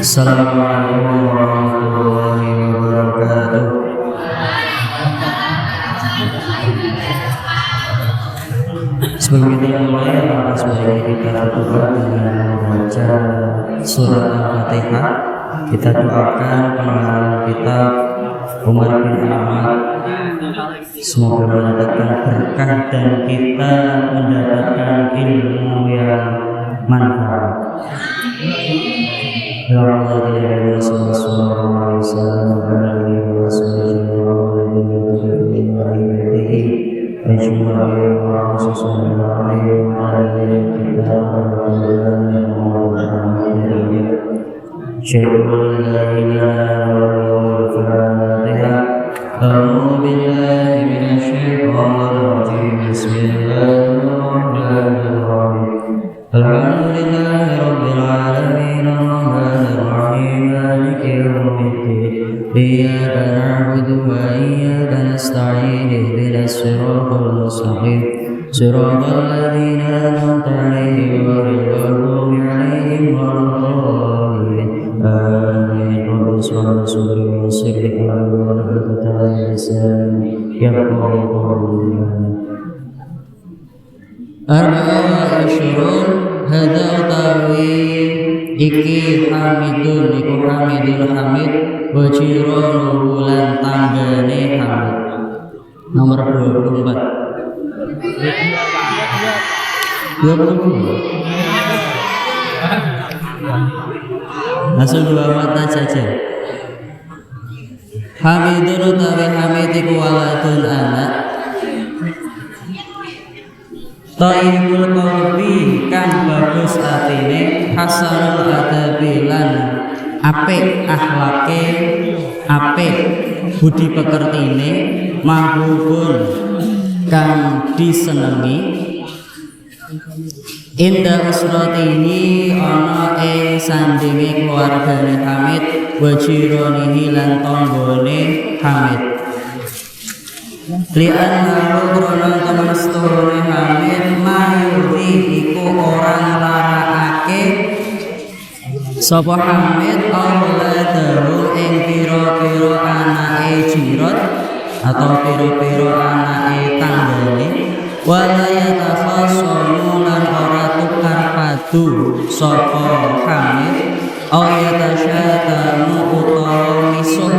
Assalamualaikum warahmatullahi wabarakatuh. Sebelum kita mulai, maka sebaiknya kita berdoa dengan membaca surat Al-Fatihah. Kita doakan pengarang kita Umar bin Ahmad semoga mendapatkan berkah dan kita mendapatkan ilmu yang manfaat. Ya Allah, ya Rasulullah sallallahu alaihi Alhamdulillahi rabbil alamin arrahmanir rahim maliki yaumiddin iyyaka na'budu wa iyyaka nasta'in ihdinas siratal mustaqim siratal ladzina an'amta 'alaihim ghairil maghdubi 'alaihim waladdallin amin. Rabbi shalli wa sallim ala Arba'ah Asyurun hadza utawi iki hamidun iku hamidul hamid wa jiranu bulan tanggane hamid. Nomor 24. 22. Langsung dua mata saja. Hamidun utawi hamid iku waladun anak Taibul qalbi kang bagus atine, hasanul adabi lan apik akhlake, apik budi pekertine, mahbubun kang disenengi. Indah usratihi ana ing sandinge keluargane Hamid, wajironihi lan tanggane Hamid. Lian lalu kronon temen setune Hamid mayuri iku orang larakake sapa Hamid auladahu ing pira-pira anake jirot atau pira-pira anake tanggane wala yatafassalu lan ora tukar padu sapa Hamid ayatasyatamu utawa misuh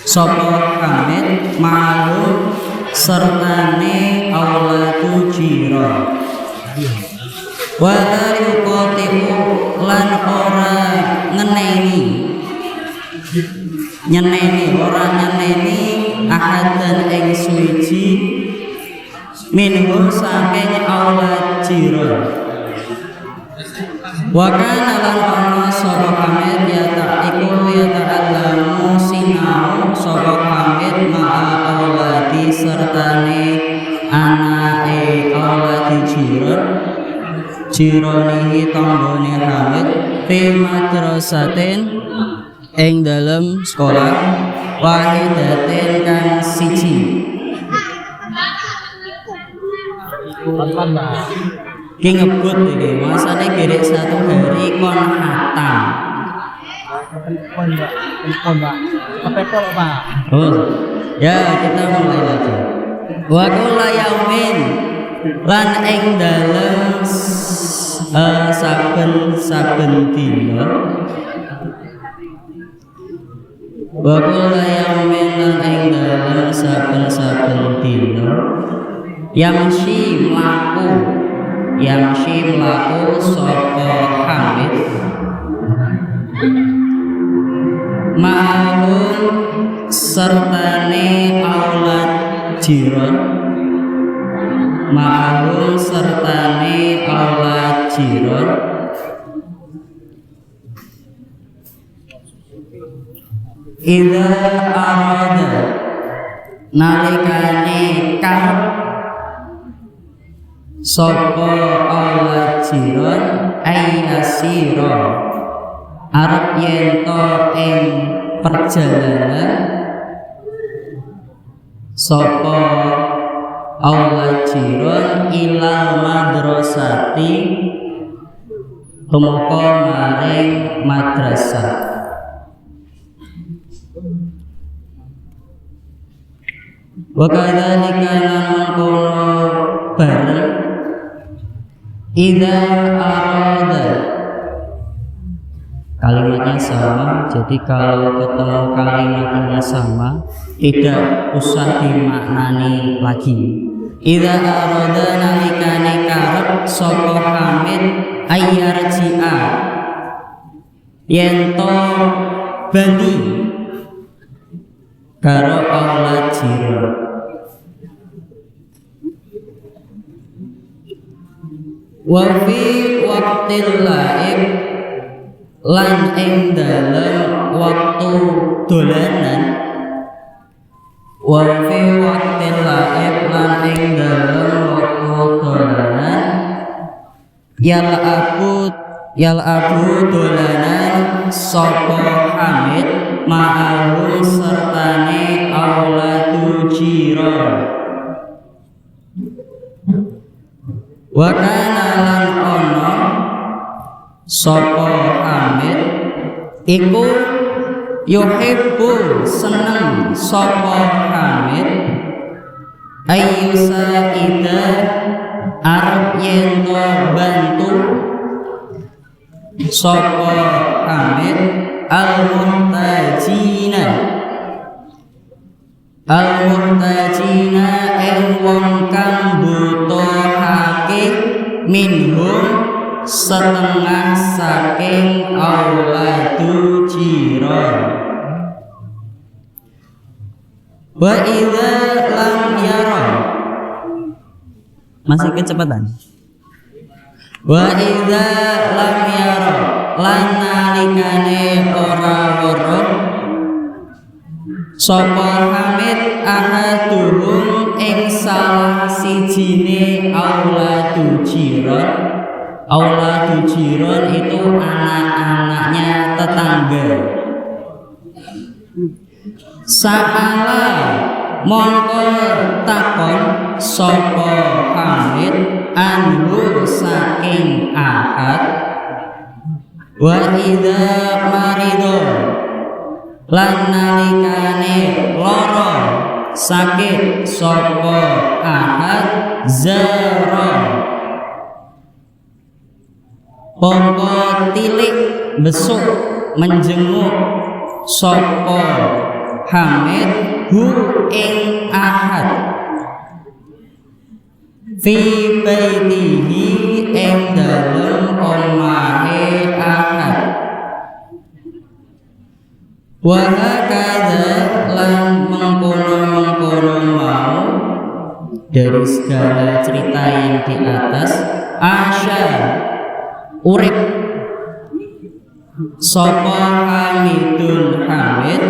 sapa Hamid ma'lum sertane auladu jira wala yuqatimu lan ora nyeneni ahadan ing suci minhum saking aulad jira wa kana lan ana sapa Hamid ya ta'allamu sinau sapa Hamid ma'a auladi sertane anake auladi jironihi tanggane Hamid fi madrasatin ing dalem sekolah wahidatin kang siji. Ki ngebut iki masane gerek 1 hari kon hatam. Oh, ya kita mulai lagi. Wa kullu yaumin lan ing dalem saben dina. Wa kullu yaumin lan ing dalem saben dina. Yamshi mlaku sapa Hamid ma'lum sertane aulad jiron idza arada nalikane kang sapa aulad jiron ayasira arep yen to ing perjalanan sapa aulad jiron ilal madrasati tumeka maring madrasah. Wa kadzalika lan mengkono bareng idza arada, kalimatnya sama, jadi kalau ketemu kalimat yang sama tidak usah dimaknani lagi. Idza arada nalikane karep sapa Hamid ayyarji'a, yen to bali karo aulad jiran. Wa fi waqtil laib, lan ing dalem waktu dolanan. Wa fi waqtil laib, lan ing dalem waktu dolanan. Yal'abu dolanan sapa Hamid ma'ahu sertane auladu jiran. Wa kana lan ana sapa Hamid iku yuhibbu seneng sapa Hamid ayyusa ida arep yen to bantu sapa Hamid al-muhtajina ing wong kang butuhake minhum setengah saking auladu jiran. Wa idza lam yara, masih kecepatan. Wa idza lam yara, lan nalikane ora weruh sapa Hamid ahaduhum ing salah sijine auladu jiran. Auladu jiran itu anak-anaknya tetangga. Sa'ala mongko takon sapa Hamid anhu saking Ahad. Wa idza marido, lan nalikane lara sakit sapa Ahad zara, mongko tilik besuk menjenguk sapa Hamid hu ing Ahad fi baitihi ing dalem omahe Ahad. Wa hakadha lan mengkono-mengkono mau dari segala cerita yang di atas asya urip sapa Hamidun Hamid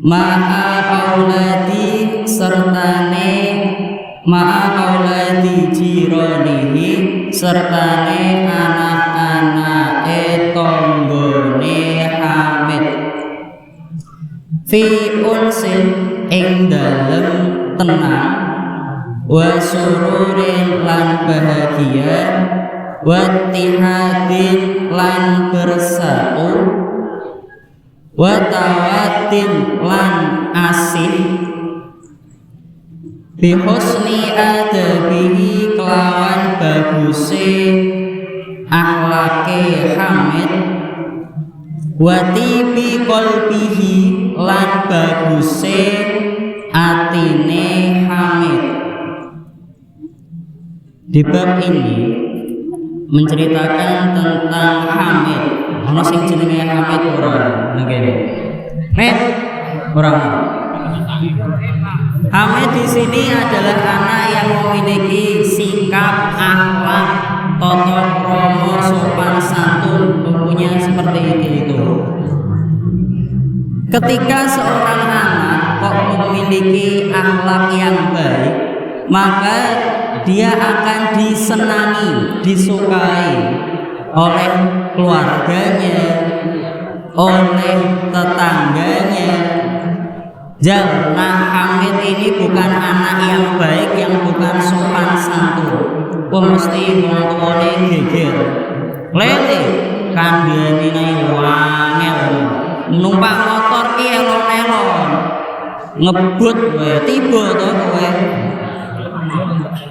ma'a auladi sertane ma'a auladi jiranihi sertane anak-anake tanggane Hamid fi unsin ing dalem tenang wa sururin lan bahagia wa tihadin lan bersatu wa tawatin lan asih bi husni adabihi kelawan baguse akhlake Hamid wa tibi qalbihi lan baguse atine Hamid. Di bab ini menceritakan tentang Hamid. Ono sing jenenge Hamid ora ngene. Orang Hamid di sini adalah anak yang memiliki sikap, akhlak, tata krama, sopan santun, mempunyai seperti itu. Ketika seorang anak kok memiliki akhlak yang baik, maka dia akan disenangi, disukai oleh keluarganya, oleh tetangganya. Nah, Hamid ini bukan anak yang baik, yang bukan sopan santun. Mesti wong tuane geger. lele kandhane kae wangel numpak motor ki elon-elon ngebut wae tiba to kowe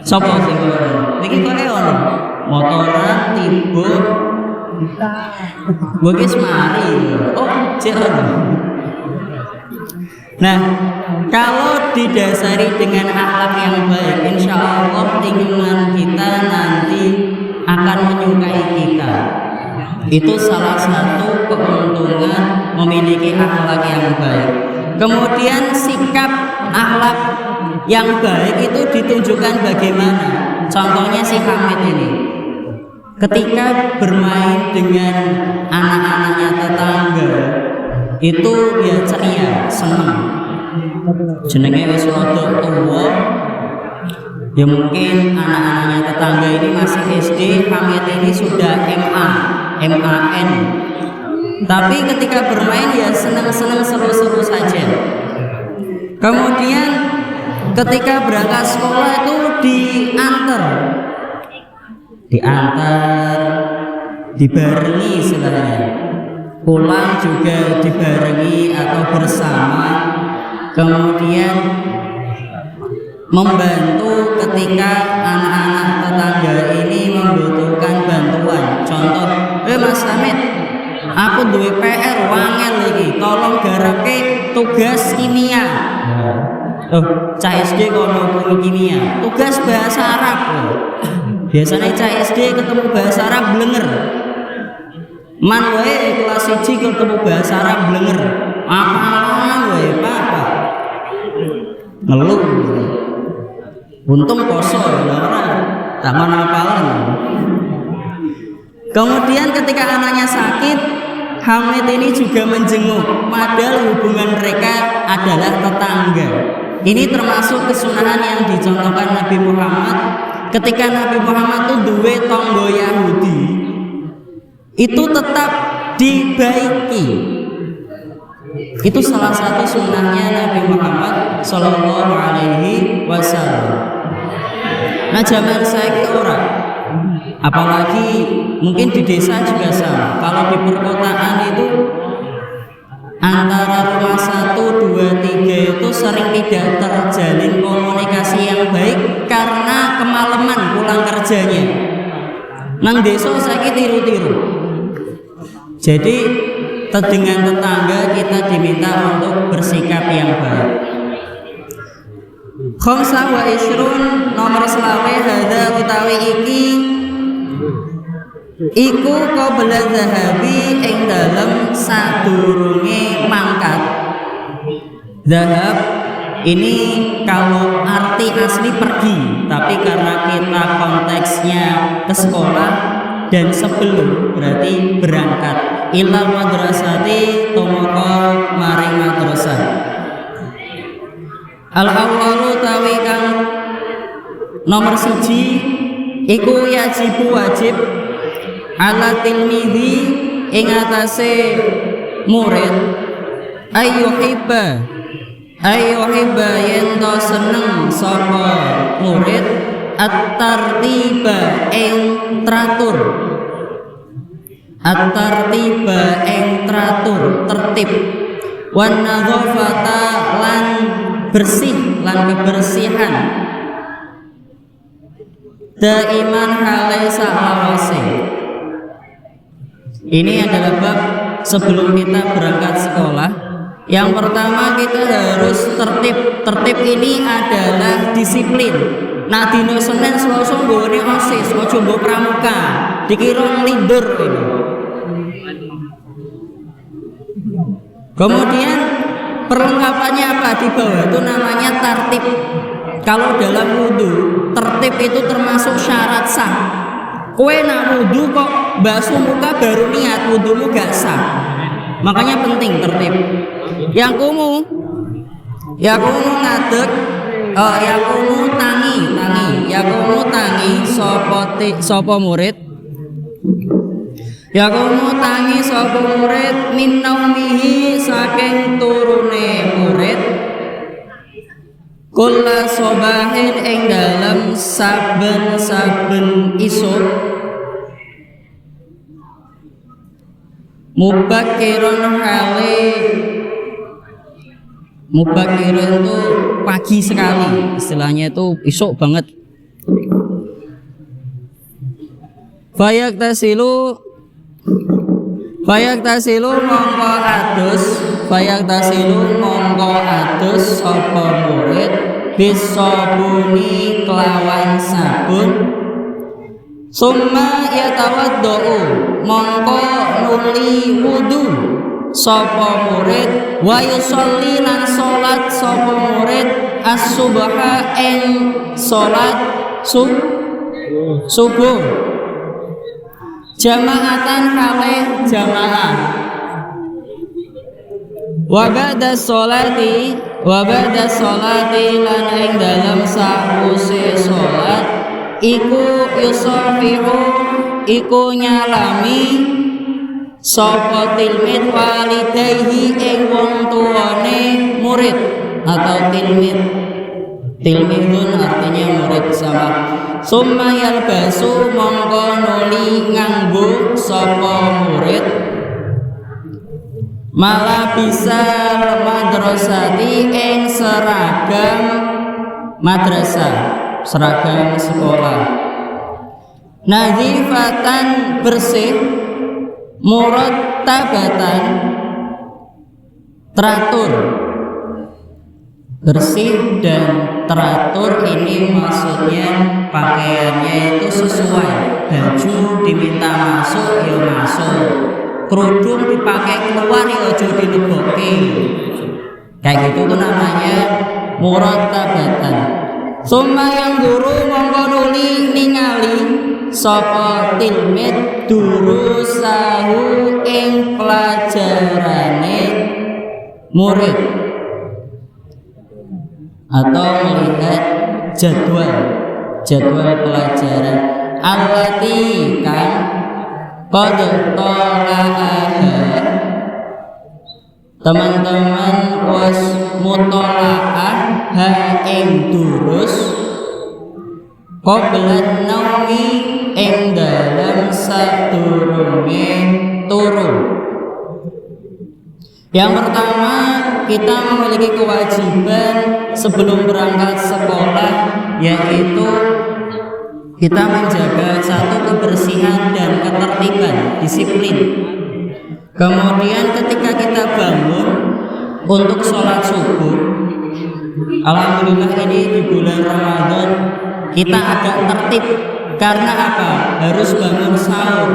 sapa sing niki kok ono motoran tiba wis mari oh jalan. Nah, kalau didasari dengan akhlak yang baik, insya Allah lingkungan kita nanti akan menyukai kita. Itu salah satu keuntungan memiliki akhlak yang baik. Kemudian sikap akhlak yang baik itu ditunjukkan bagaimana? Contohnya si Hamid ini, ketika bermain dengan anak-anaknya tetangga, itu dia ceria, senang. Jenenge wis rada tuwa. Ya mungkin anak-anaknya tetangga ini masih SD, Hamid ini sudah MAN. Tapi ketika bermain ya senang-senang seru-seru saja. Kemudian ketika berangkat sekolah itu diantar, dibarengi istilahnya. Pulang juga dibarengi atau bersama, kemudian membantu ketika anak-anak tetangga ini membutuhkan bantuan. Contoh, Mas Hamid, aku duwe PR wangel iki, tolong garapke tugas kimia. Cah SD kono kimia, tugas bahasa Arab. Biasanya cah SD ketemu bahasa Arab blenger. Man wae kelas 1 ketemu bahasa Arab blenger. Apa wae apa? Ngeluh. Untung poso ora taman apalan. Kemudian ketika anaknya sakit, Hamid ini juga menjenguk, padahal hubungan mereka adalah tetangga. Ini termasuk kesunahan yang dicontohkan Nabi Muhammad ketika Nabi Muhammad itu duwe tonggo Yahudi. Itu tetap dibaiki. Itu salah satu sunnahnya Nabi Muhammad Sallallahu Alaihi Wasallam. Nah zaman saya orang, apalagi mungkin di desa juga sama. Kalau di perkotaan itu antara rumah 1, 2, 3 itu sering tidak terjalin komunikasi yang baik karena kemalaman pulang kerjanya. Nang desa saya tiru-tiru. Jadi dengan tetangga kita diminta untuk bersikap yang baik. Khamsah wa ishrun nomor selawe hadza utawi iki iku qabla zahabi ing dalem sadurunge mangkat. Zahab ini kalau arti asli pergi, tapi karena kita konteksnya ke sekolah dan sebelum berarti berangkat ilal madrasati tumeka maring madrasah. Al awwalu tawi kang nomor 1 iku wajib ala tilmidhi ing atase murid ayyuhibba yen to seneng sapa murid at-tartiba ing teratur tertib wan nadzafata lan bersih lan kebersihan daiman hale salawase. Ini adalah bab sebelum kita berangkat sekolah. Yang pertama kita harus tertib. Tertib ini adalah disiplin. Nah dino Senin Selasa nggone OSIS, aja mbok pramuka, dikira nglidur ini. Kemudian perlengkapannya apa di bawah itu namanya tartib. Kalau dalam wudu, tertib itu termasuk syarat sah. Kowe nak wudu kok basuh muka baru niat, wudumu gak sah. Makanya penting tertib. Yang kumu ngadeg, yang kumu tangi sapa murid. Ya kumu tangi sapa murid min naumihi saking turune murid. Kula sobahin ing dalem saben-saben isuk Mubakirun hale mubakirun itu pagi sekali, istilahnya itu esok banget. Fayak tasilu mongko adus sapa murid bisabuni kelawan sabun. Summa yatawaddau mongko nuli wudu sapa murid wa yusolli lan salat sapa murid as-subha ing salat subuh jamaatan hale jamaah. Wa ba'da sholati lan ing dalam sause salat iku yusafihu iku nyalami sapa tilmid walidayhi ing wong tuane murid atau tilmidun artinya murid sama. Summa yalbasu mongko nuli nganggo sapa murid malah bisa madrasati ing seragam madrasah, seragam sekolah. Nazifatan bersih, murattabatan teratur. Bersih dan teratur ini maksudnya pakaiannya itu sesuai. Baju diminta masuk ya masuk, kerudung dipakai keluar ya ojo dilebokke. Kayak gitu tuh namanya murattabatan. Summa yang guru mongko nuli ningali sapa tilmid durusahu ing pelajarane murid atau melihat jadwal pelajaran allati kan qad talaaha teman-teman was mutolaah ha ing durus qabla naumi ing dalam sadurunge turu. Yang pertama, kita memiliki kewajiban sebelum berangkat sekolah, yaitu kita menjaga satu kebersihan dan ketertiban, disiplin. Kemudian ketika kita bangun untuk sholat subuh, alhamdulillah ini di bulan Ramadan kita agak tertib. Karena apa? Harus bangun sahur.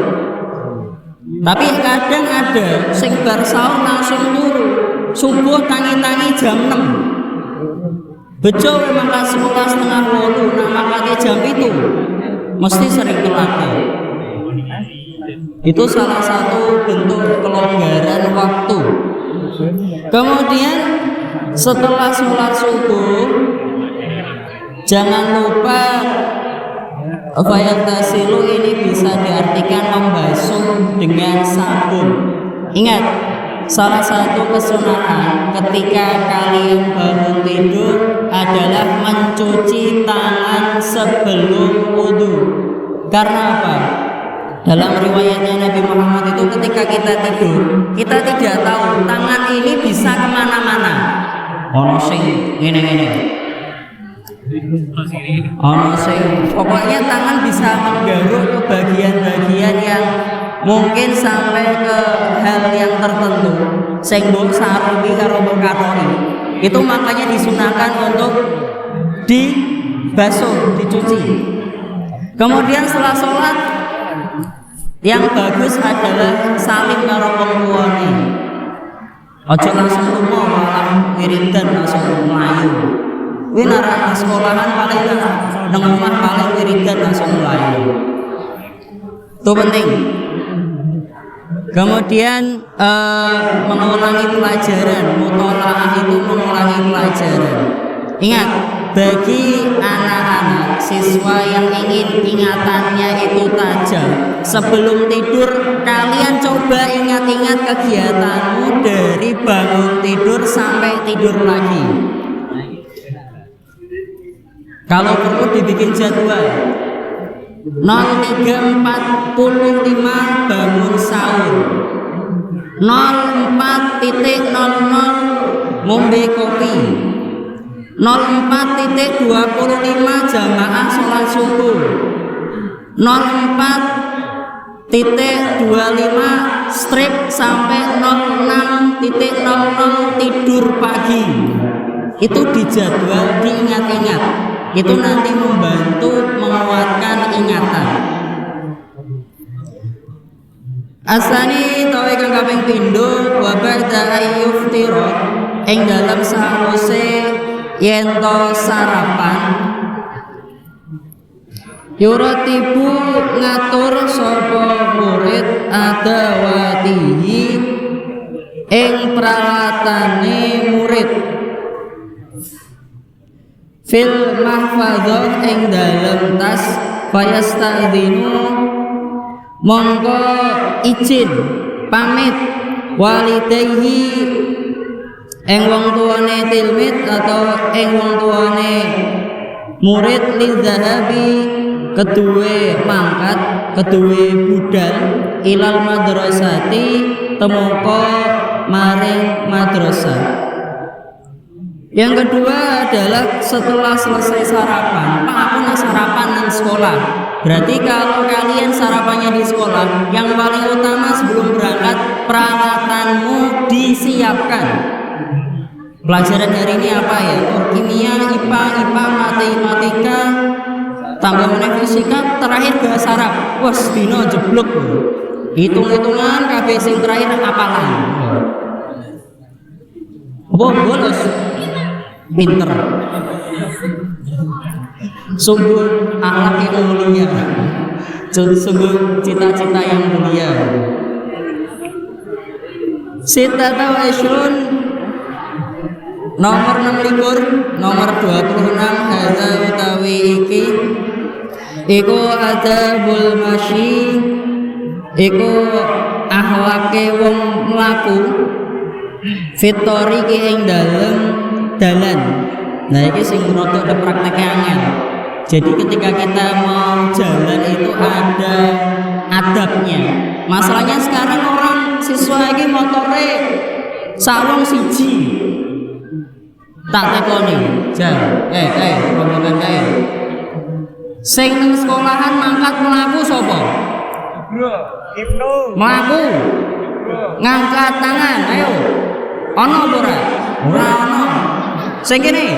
Tapi kadang ada sing bar sahur langsung turu. Subuh tangi-tangi jam 6. Bejo memang 11.30 nak makane jam itu. Mesti sering telat. Itu salah satu bentuk kelonggaran waktu. Kemudian setelah sholat subuh jangan lupa fayantasilu ini bisa diartikan membasuh dengan sabun. Ingat, salah satu kesunahan ketika kalian bangun tidur adalah mencuci tangan sebelum wudu. Karena apa? Dalam riwayatnya Nabi Muhammad itu ketika kita tidur, kita tidak tahu tangan ini bisa kemana-mana. Ono sing ngene-ngene. Pokoknya tangan bisa menggaruk ke bagian-bagian yang mungkin sampai ke hal yang tertentu. Sing mbok sarungi karo katori. Itu makanya disunahkan untuk dibasuh, dicuci. Kemudian setelah sholat yang bagus adalah salim karo wong tuane. Aja langsung lunga malah wiridan langsung mlayu. Kuwi nek sekolahan paling nang omah paling wiridan langsung mlayu. Itu penting. Kemudian mengulangi pelajaran, mutolaah itu mengulangi pelajaran. Ingat, bagi anak-anak siswa yang ingin ingatannya itu tajam, sebelum tidur kalian coba ingat-ingat kegiatanmu dari bangun tidur sampai tidur lagi. Kalau perlu dibikin jadwal 03.45 bangun sahur, 04.00 ngombe kopi, 04.25 jamaah sholat subuh, 04.25 strip sampai 06.00 tidur pagi. Itu dijadwal, diingat-ingat. Itu nanti membantu menguatkan ingatan. Asani tawi kang kaping pindho wa ba'da ayyuftira ing dalam sawise yen to sarapan yuratibu ngatur sapa murid adawatihi ing pralatane murid fil mahfadzah ing dalem tas fayastadzinu mongko izin pamit walidayhi ing wong tuane tilmid atau ing wong tuane murid lidzahabi kedue mangkat kedue budal ilal madrasati temoko maring madrasah. Yang kedua adalah setelah selesai sarapan, Pak aku nak sarapan di sekolah. Berarti kalau kalian sarapannya di sekolah, yang paling utama sebelum berangkat peralatanmu disiapkan. Pelajaran hari ini apa ya? Kimia, IPA, matematika, tambah meneh fisika, terakhir bahasa Arab. Wah, dino jeblok. Hitung-hitungan kabeh sing terakhir apalan. Apa bolos? Pinter. Sungguh akhlak yang mulia, sungguh cita-cita yang mulia. Sita tawaishun nomor 26, nomor 26 hadza utawi iki iku adabul masyi iku akhlake wong mlaku fitori ki ing dalem dalan. Nah iki sing rodok prakteknya angel. Jadi ketika kita mau jalan itu ada adabnya. Masalahnya sekarang orang siswa ini motore sawang siji. Tak tekoni, jan. Rombongan kae. Sing nang sekolahan mangkat mlaku sapa? Ibnu. Mlaku. Ngangkat tangan, ayo. Ono apa ora? Ora ono. Sing kene,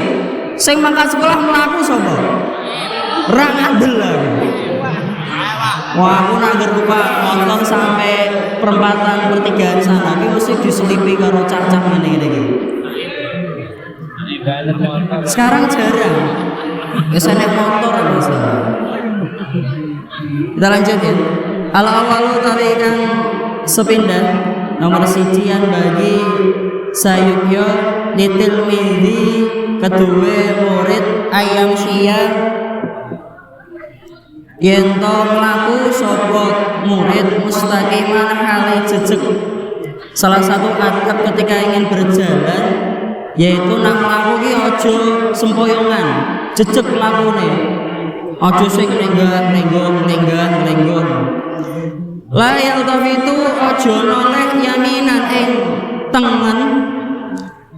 sing mangkat sekolah mlaku sapa? Ora ngandel aku. Wah, aku nak rupa motor sampai perempatan pertigaan sana, iki mesti diselipi karo cacah ngene iki. Sekarang jarang. Biasanya motor bisa. Kita lanjut ya. Al-awalu tarikan sepindah nomor sijian bagi sayukyo litil midi kedua murid ayam syia yento melaku sopot murid mustaqiman hale jejek. Salah satu adab ketika ingin berjalan yaitu nang mlaku ki aja sempoyongan, jejeg mlakune. Aja sing lenggah. La yaltafitu aja noleh yaminan ing tengen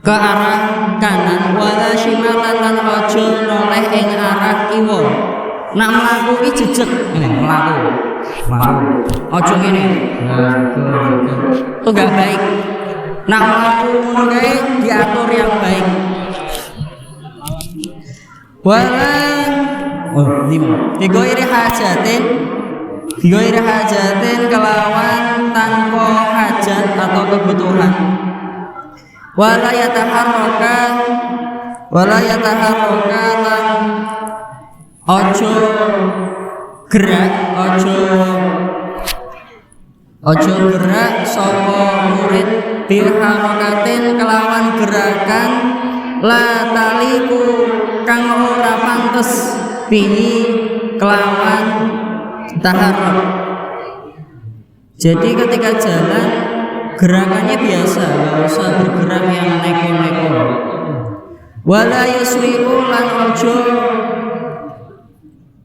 ke arah kanan wala shimalan lan aja noleh ing arah kiwa. Nak mlaku ki jejeg ngene mlaku. Aja ngene. Itu enggak baik. Nak mlaku ngono kae diatur yang baik. Wala digoiri hajatin kelawan tanpa hajat atau kebutuhan. Wala yataharraka lan ojo gerak sapa murid biharakatin kelawan gerakan la taliku kang ora pantes bihi kelawan taharruk. Jadi ketika jalan gerakannya biasa, nggak usah bergerak yang neko-neko. Wala yusri'u lan ojo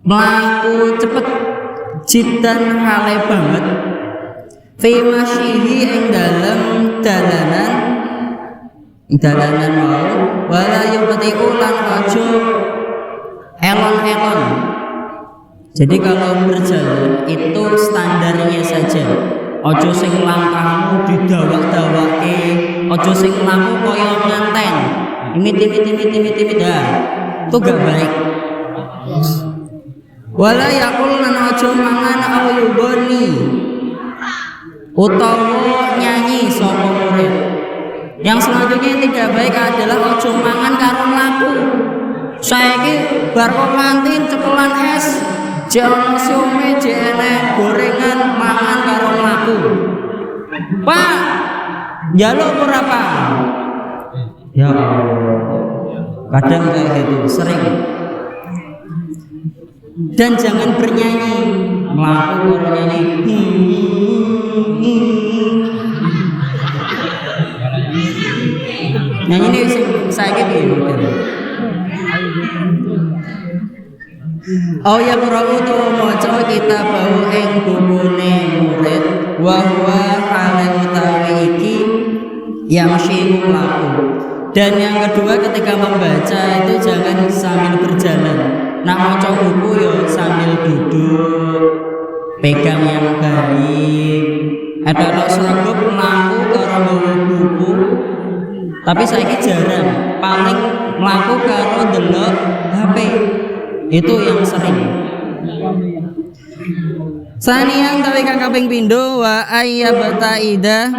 mlaku cepet jiddan hale banget fi masyihi ing dalem dalanan mau wala yubti'u lan aja elon-elon. Jadi kalau berjalan itu standarnya saja. Ojo sing langkahmu didawak-dawake, ojo sing laku koyo nganten. Imit dah. Itu gak baik. Wala yakul lan ojo mangan au yuboni. Utawa nyanyi sapa murid. Yang selanjutnya yang tidak baik adalah ojo mangan karo laku. Saiki bar kantin cekelan es, jane siome jene gorengan mangan karo laku. Pak, njaluk ora Pak? Ya kadang kayak gitu, sering. Dan jangan bernyanyi, melaku bernyanyi. Nyanyi ini saya gitu. Oh ya qura'u tu maca kitabahu ing bubune murid wa huwa hale utawi iki yang syi'u laku. Dan yang kedua ketika membaca itu jangan sambil berjalan. Nak maca buku ya sambil duduk, pegang yang baik. Ada seragam mlaku karo buku. Tapi saiki jarang, paling mlaku karo delok HP. Itu yang sering. Saniang tawi kang kaping pindho wa ayyabtaida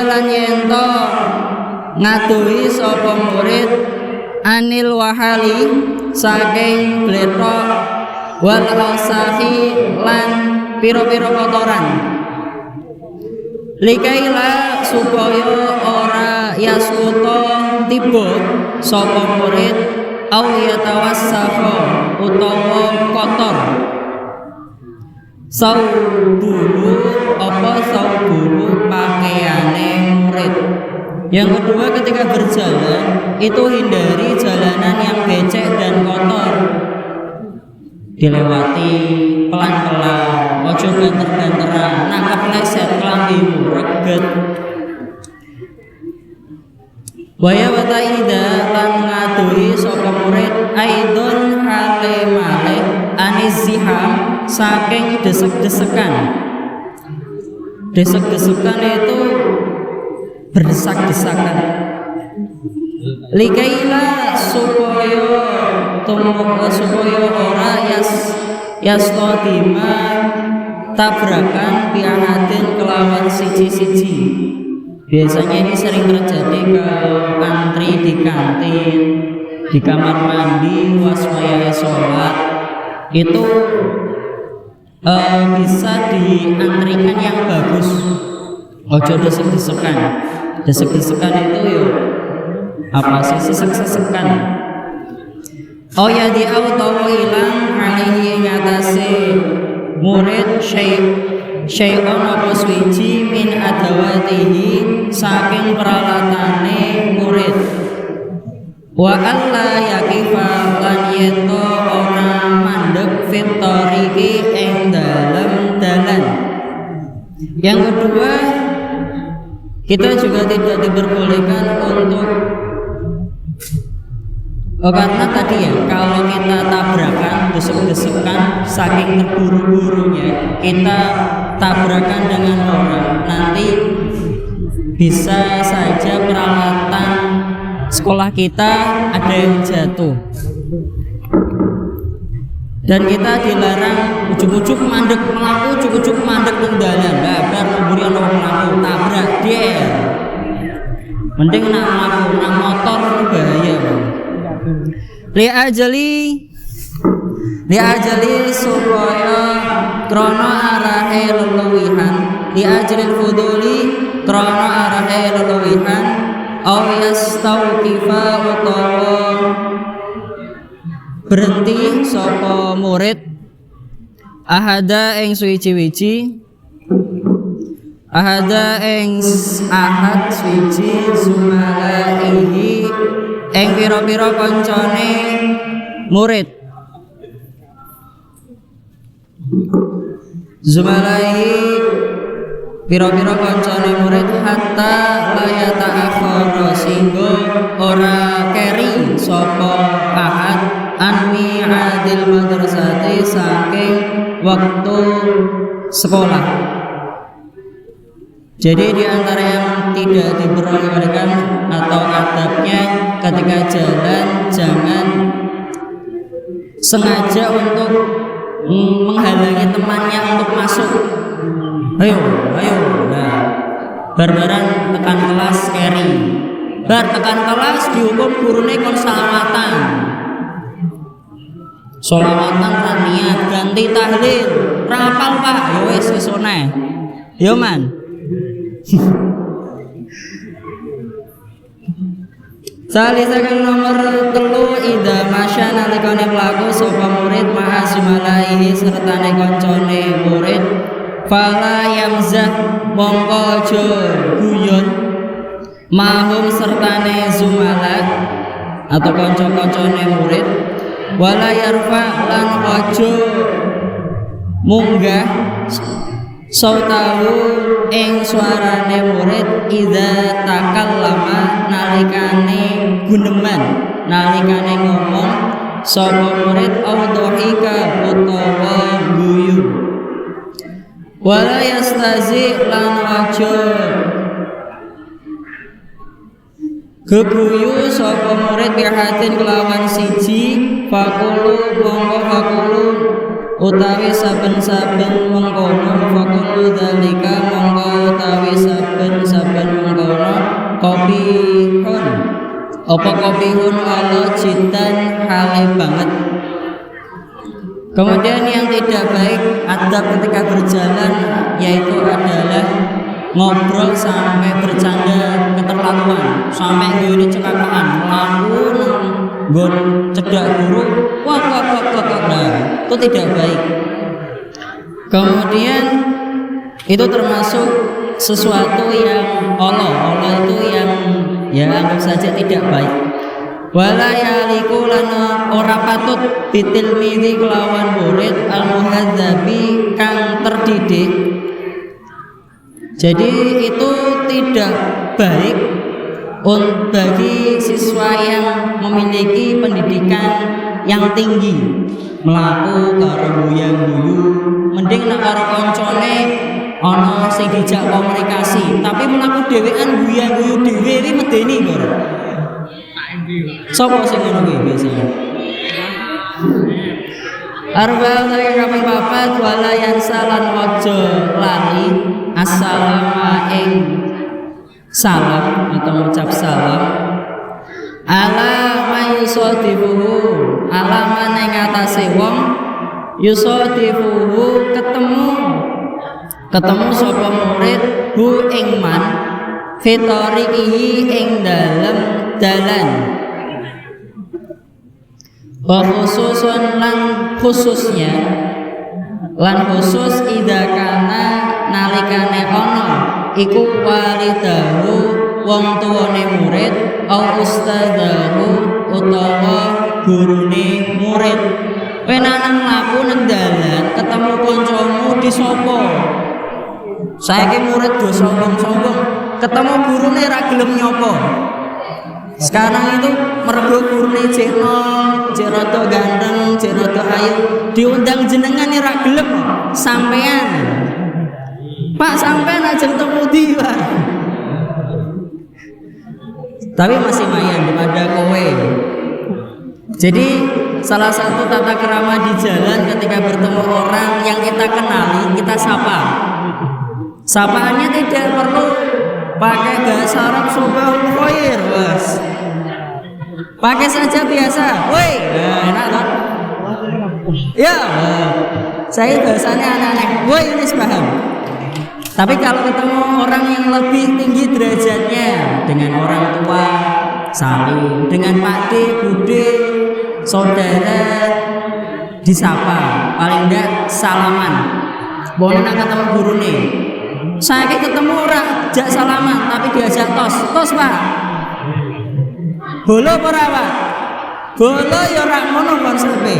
lan yento ngaduhi sapa murid anil wahali saking bletok wal ausafi lan pira-pira kotoran. Likaila supaya ora yaskuto tiba sapa murid au yatawassafa utawa kotor. Saubulu apa saubulu pakaiane murid. Yang kedua ketika berjalan itu hindari jalanan yang becek dan kotor. Dilewati pelan-pelan, ojo banter-banteran, nangkap leset kelambimu reget. Waya wataida lan ngaduhi sapa murid aidon hale malih aniziham saking desek-desekan. Desek-desekan itu berdesak-desakan. Likaila supaya ora yastodima tabrakan piahadin kelawan siji-siji. Biasanya ini sering terjadi kalau antri di kantin, di kamar mandi, waswaya sholat itu bisa diantrikan yang bagus. Ojo desek-desekan. Desek-desekan itu ya apa sih sesek-sesekan. Oh ya di utawa ilang alihi ngatasi murid syai'un apa suci min adawatihi saking peralatane murid. Wa alla yaqifa lan yento ora mandeg fit tariqi ing dalem dalan. Yang kedua, kita juga tidak diperbolehkan untuk karena tadi ya, kalau kita tabrakan, desek-desekan, saking terburu-burunya kita tabrakan dengan orang, nanti bisa saja peralatan sekolah kita ada yang jatuh. Dan kita dilarang ujuk-ujuk mandek melaku, ujuk-ujuk mandek tinggalan. Babar memburi ono melaku, tabrak dia. Mending nak melaku, nak motor bahaya. Li ajali supaya krono arahe leluwihan, li ajali fuduli krono arahe leluwihan, aw yastauqifa utawa berhenti sapa murid ahada ing suci-wici ahad suci zumalaihi ing pira-pira kancane zumalaihi pira-pira kancane murid hatta layata akhara singgo ora keri sapa ahad anmi adil madrasati saking waktu sekolah. Jadi di antara yang tidak diperbolehkan atau adabnya ketika jalan, jangan sengaja untuk menghalangi temannya untuk masuk. Ayo, nah, barbaran tekan kelas keri, bar tekan kelas dihukum gurune kon salawatan. Solawatan ra niat ganti tahlil, rapal Pak, ya wis isone. Yo man. Salisakan nomor 3 ida masya nalikane mlaku sapa murid ma'azimalaihi sertane kancane murid fala yamzah mongko aja guyon mahum sertane zumalat atau kanca-kancane murid wala yarfa lan aja munggah sautahu ing suarane murid idza takallama nalikane guneman nalikane ngomong sapa murid audhika utawa guyu wala yastazi lan aja geguyu sapa murid bihatin kelawan siji fakulu mongko fakulu utawi saben-saben mengkono fakulu dalika mongko utawi saben-saben mengkono kopihun apa kopihun Allah jidan hale banget. Kemudian yang tidak baik adab ketika berjalan yaitu adalah ngobrol sampai bercanda keterlaluan sampai gini cekakaan lalu gon cedak guru wah nah, itu tidak baik. Kemudian itu termasuk sesuatu yang Allah itu yang ya anggap saja tidak baik. Wala yaliku lana ora patut bitilmidhi kelawan murid al-muhadzabi kang terdidik. Jadi itu tidak baik bagi siswa yang memiliki pendidikan yang tinggi melaku karo guyang-guyu mending nek karo koncone ana sing dijak komunikasi tapi melaku dhewean guyang-guyu dhewe iki medeni kok. Sopo sing ngono kuwi biasane? Arba'un dari kaping 4 wala yansalan aja lali assalamu ing salam atau mengucap salam ala mayusadifuhu ala man ing atase wong yusadifuhu ketemu sapa murid hu ing man fitorihi ing dalem dalan wa khususun lan khususnya lan khusus idza kana nalikane ana iku walidahu wong tuwane murid au ustadzahu utawa gurune murid. Kowe nang mlaku nang dalan ketemu kancamu disopo. Saiki murid do sombong-sombong, ketemu gurune ra gelem nyopo. Sekarang itu mergo gurune jek rada ganteng, jek rada ayu, diundang jenengan ra gelem sampean. Pak sampean ajeng temudi, Pak. Tapi masih mayan daripada kowe. Jadi salah satu tata krama di jalan ketika bertemu orang yang kita kenali, kita sapa. Sapaannya tidak perlu pakai bahasa Arab subhanul khair, Bos. Pakai saja biasa. Woi, nah, enak toh? Ya, saya bahasanya anak-anak. Woi, ini paham. Tapi kalau ketemu orang yang lebih tinggi derajatnya dengan orang tua saling, dengan Pak D, Bude, saudara disapa, paling enggak salaman. Boleh nak ketemu guru nih. Saya ketemu orang jak salaman tapi diajak tos Pak. Bolo ora Pak? Bolo ya ora ngono konsepe.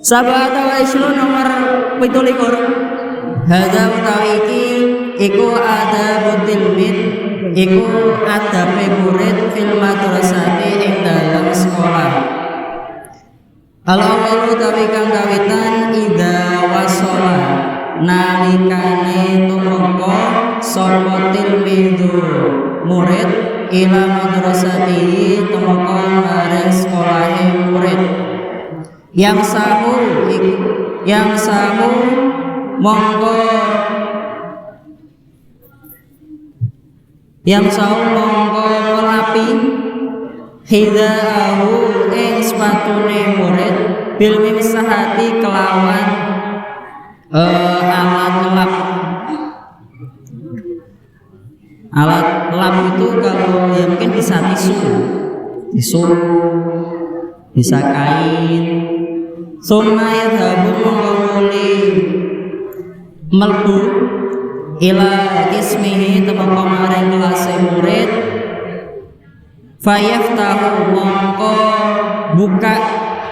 Sabata wa isru nomor 17. Hadza utawi iki iku adabul tilmid, iku adabe murid fil madrasati ing dalam sekolah. Al-awwal utawi kang kawitan idza wasala nalikane tumeka sapa tilmidu murid ila madrasati tumeka marang sekolahe murid. Yang sahu mongko melapi hidaahu ing sepatune murid bil mimsahati kelawan alat lap itu kalau ya mungkin bisa tisu bisa kain. Summa yadhabu mengumuli melbu ila ismihi tempat maring kelas murid fayaftahu mongko buka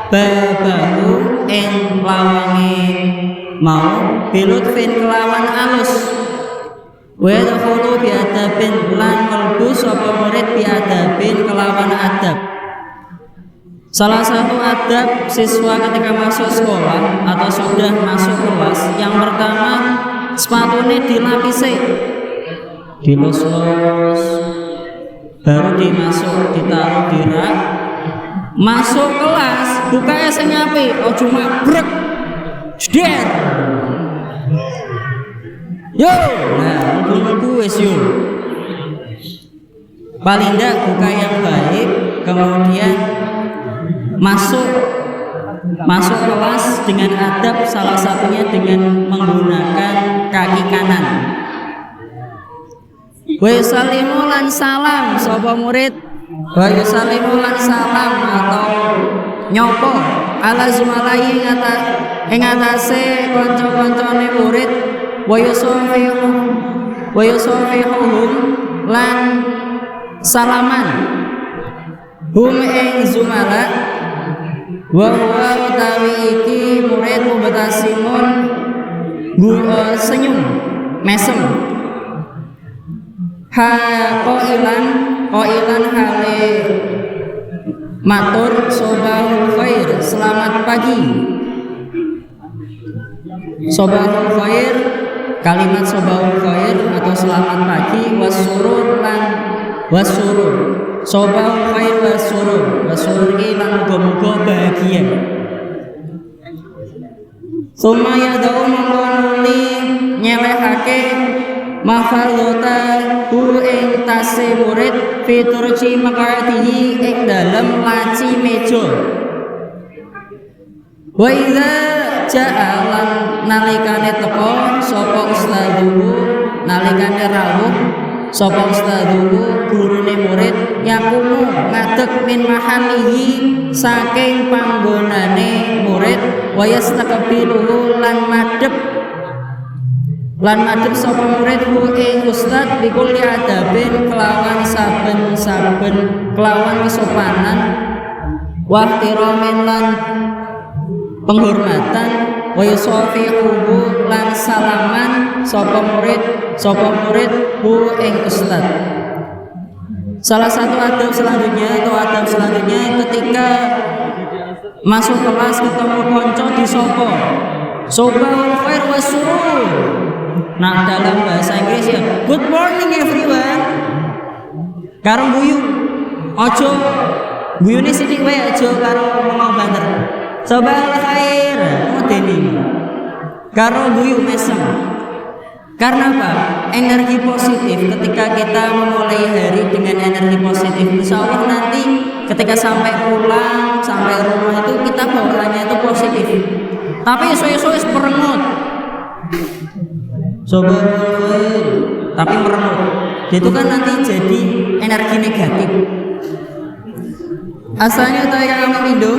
babahu ing lawange mau bilutfin kelawan alus wa yadkhulu biadabin lan melbu sapa murid biadabin kelawan adab. Salah satu adab siswa ketika masuk sekolah atau sudah masuk kelas, yang pertama sepatunya dilapisi, dilus-lus, baru ditaruh di rak. Masuk kelas, bukanya sing apik, ojo mabrek, jeder. Yo, nah, mlebu wis yo. Paling ndak buka yang baik, kemudian masuk kelas dengan adab, salah satunya dengan menggunakan kaki kanan. Wa yusallimu lan salam sapa murid, wa yusallimu lan salam atau nyopo ala zumalai ing atase kanca-kancane murid, wa yusafihuhum lan salaman hum ing zumala. Wa huwa utawi iki murid mubtasimun senyum mesem qailan hale matur sobahul khair selamat pagi. Sobahul khair, kalimat sobahul khair atau selamat pagi, wasurur lan wasurur. Sobahul khair wasurur ini lan muga-muga bahagia. Summa yadau mengkonuli nyelehake mafalota hu ing tase murid fiturci maqadihi ing dalem laci meja. Wa idza ja'alan nalikane teko sapa ustadzuhu, nalikane rawuh sapa ustadzuhu gurune murid yakumu ngadeg min mahalihi saking panggonane murid wa yastaqbiluhu lan madhep sapa murid hu ing ustad bikul adabin kelawan saben-saben kelawan kesopanan wa ihtiramin lan penghormatan wa yusafihu lan salaman sapa murid hu ing ustad. Salah satu adab selanjutnya ketika masuk kelas ketemu konco disapa sobahul khair wasurur. Nah, dalam bahasa Inggris ya good morning everyone. Karo guyu ojo guyune sithik wae, aja karo ngomong banter. Sobahul khair modeni karo guyu mesem. Karena apa? Energi positif. Ketika kita memulai hari dengan energi positif, insya Allah nanti ketika sampai pulang, sampai rumah itu kita bawaannya itu positif. Tapi iso-iso merengut. Sobahul khair, tapi merengut. Itu kan nanti jadi energi negatif. Asalnya itu yang kami Indo.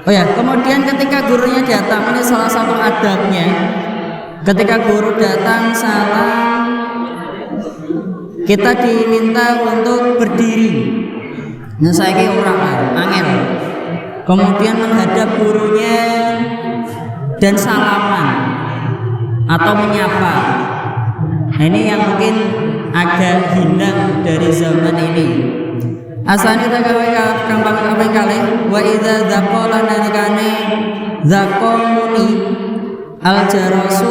Oh ya, kemudian ketika gurunya datang, ini salah satu adabnya. Ketika guru datang salam, kita diminta untuk berdiri. Nah, saya ini orang angel. kemudian menghadap gurunya dan salaman atau menyapa. Nah, ini yang mungkin agak hilang dari zaman ini. Asani tagawa kang pamit kali wa idza dzaqala nalikane zaqamuni al jarasu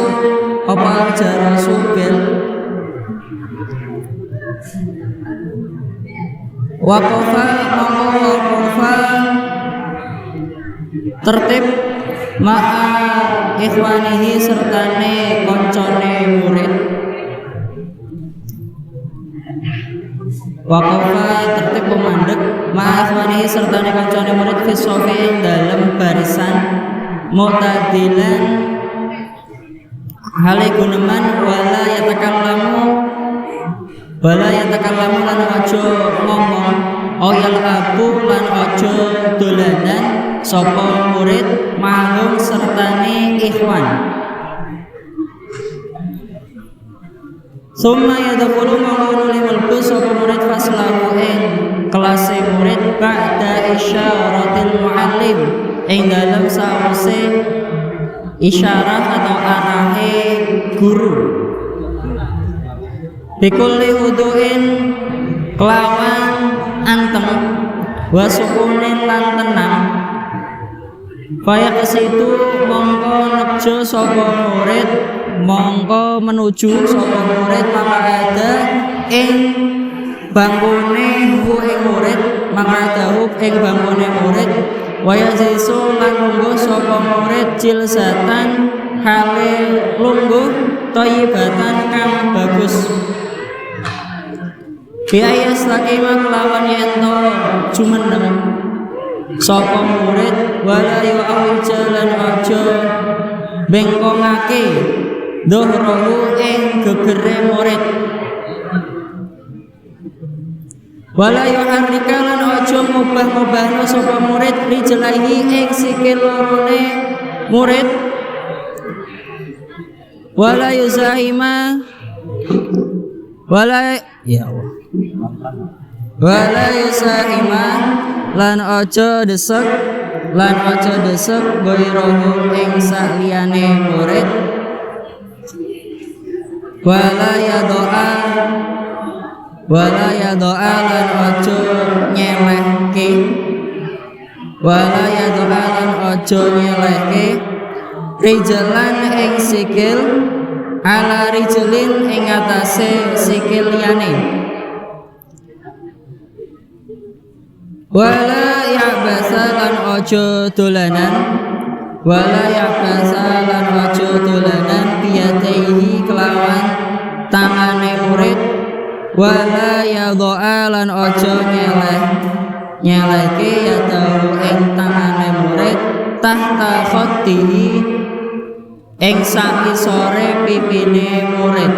apa al jarasu bil waqafa waqafa tertib ma'a ikhwanihi sertane koncone murid. Waqafa tertib pemandek ma'akhwani serta kancane murid fisofi dalam barisan mu'tadilan hale guneman wala yatakallamu lan aja ngomong oyal abu lan aja dolanan sapa murid mahum sertane ikhwan. Summa yadkhulu ma'ul limal sapa murid faslahu ing kelase murid ba'da isyaratil muallim ing dalam sause isyarat atau arahe guru. Bikulli wudu'in kelawan anteng wa sukunin lan tenang. Faya kesitu mongko nejo sapa murid mongko menuju sapa murid maka ada ing bangkune ing murid maka ada ing bangkune murid waya jisu lan lungguh sapa murid jilsatan hale lungguh thayyibatan kang bagus biayas takima kelawan yento jumeneng sapa murid wala yu'awil jalan aja bengkongake dhuhrahu ing gegere murid wala yuharrika lan aja ngubah-ubahna sapa murid rijlaihi ing sikil lorone murid wala yuzahima wala ya Allah wala yuzahima lan aja desek ghairuhu ing saliyane murid wala yadoa lan aja nyelehke rijlan ing sikil ala rijlin ing atase sikil liyane wala ya'basa lan aja dolanan biyadaihi kelawan tangane murid wala yadha'a lan aja nyelehke yadahu ing tangane murid tahta khaddihi ing sakisore pipine murid.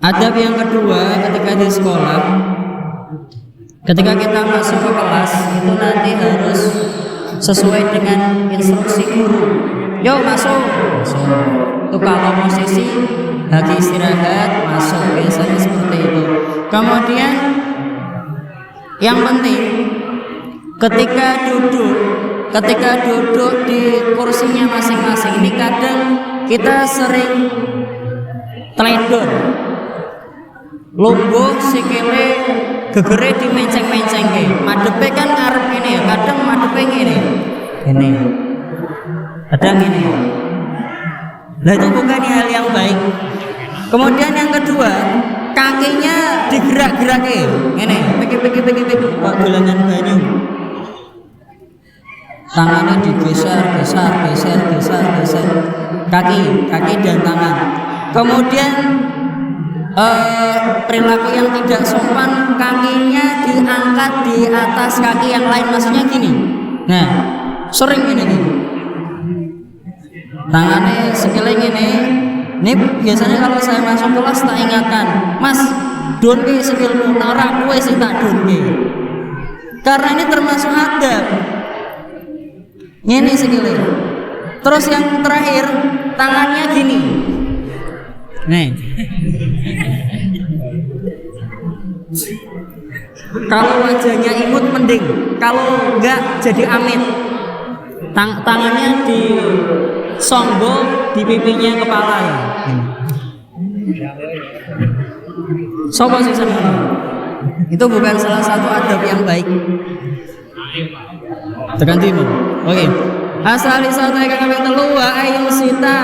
Adab yang kedua ketika di sekolah, ketika kita masuk ke kelas itu nanti harus sesuai dengan instruksi guru. Yo masuk. Itu kalau posisi lagi istirahat masuk, biasanya seperti itu. Kemudian yang penting ketika duduk di kursinya masing-masing ini kadang kita sering teledor, lungguh sikile gegere di menceng-menceng madepe kan ngarep ini ya, kadang madepe ini kadang ini. Nah itu bukan hal yang baik. Kemudian yang kedua, kakinya digerak-gerakin ini pegi buat dolanan banyu, tangannya digeser kaki dan tangan. Kemudian perilaku yang tidak sopan, kakinya diangkat di atas kaki yang lain, maksudnya gini. Nah, sering gini. Tangannya sekiling ini biasanya kalau saya masuk kelas tak ingatkan, Mas, donke sikilmu, ora kowe sing tak donke. Karena ini termasuk adab. Ini sekiling. Terus yang terakhir, tangannya gini. Nih. Kalau wajahnya imut mending, kalau enggak jadi amit. Tangannya di songgol di pipinya kepala ya. Sopo sih seneng? Itu bukan salah satu adab yang baik. Tekan timu. Oke. Asal satu yang kami telu wa ayung sita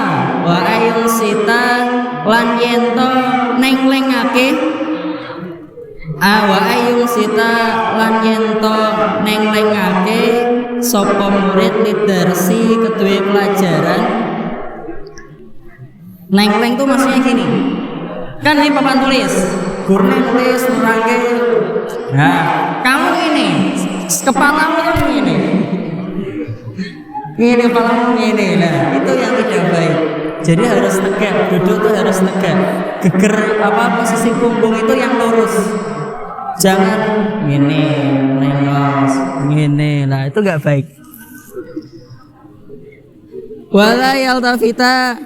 lan yento nenglengake wa ayung sita lan yento nenglengake sapa murid lidarsi kedua pelajaran. Nengleng tuh maksudnya gini. Kan ini papan tulis, guru nulis nerangke. Nah, kamu ini kepalamu tuh ini. Ini kepalamu ini. Nah, itu yang tidak baik. Jadi harus tegak, duduk tuh harus tegak. Geger posisi punggung itu yang lurus. Jangan gini, lengos, gini. Nah, itu enggak baik. Wala yaltafita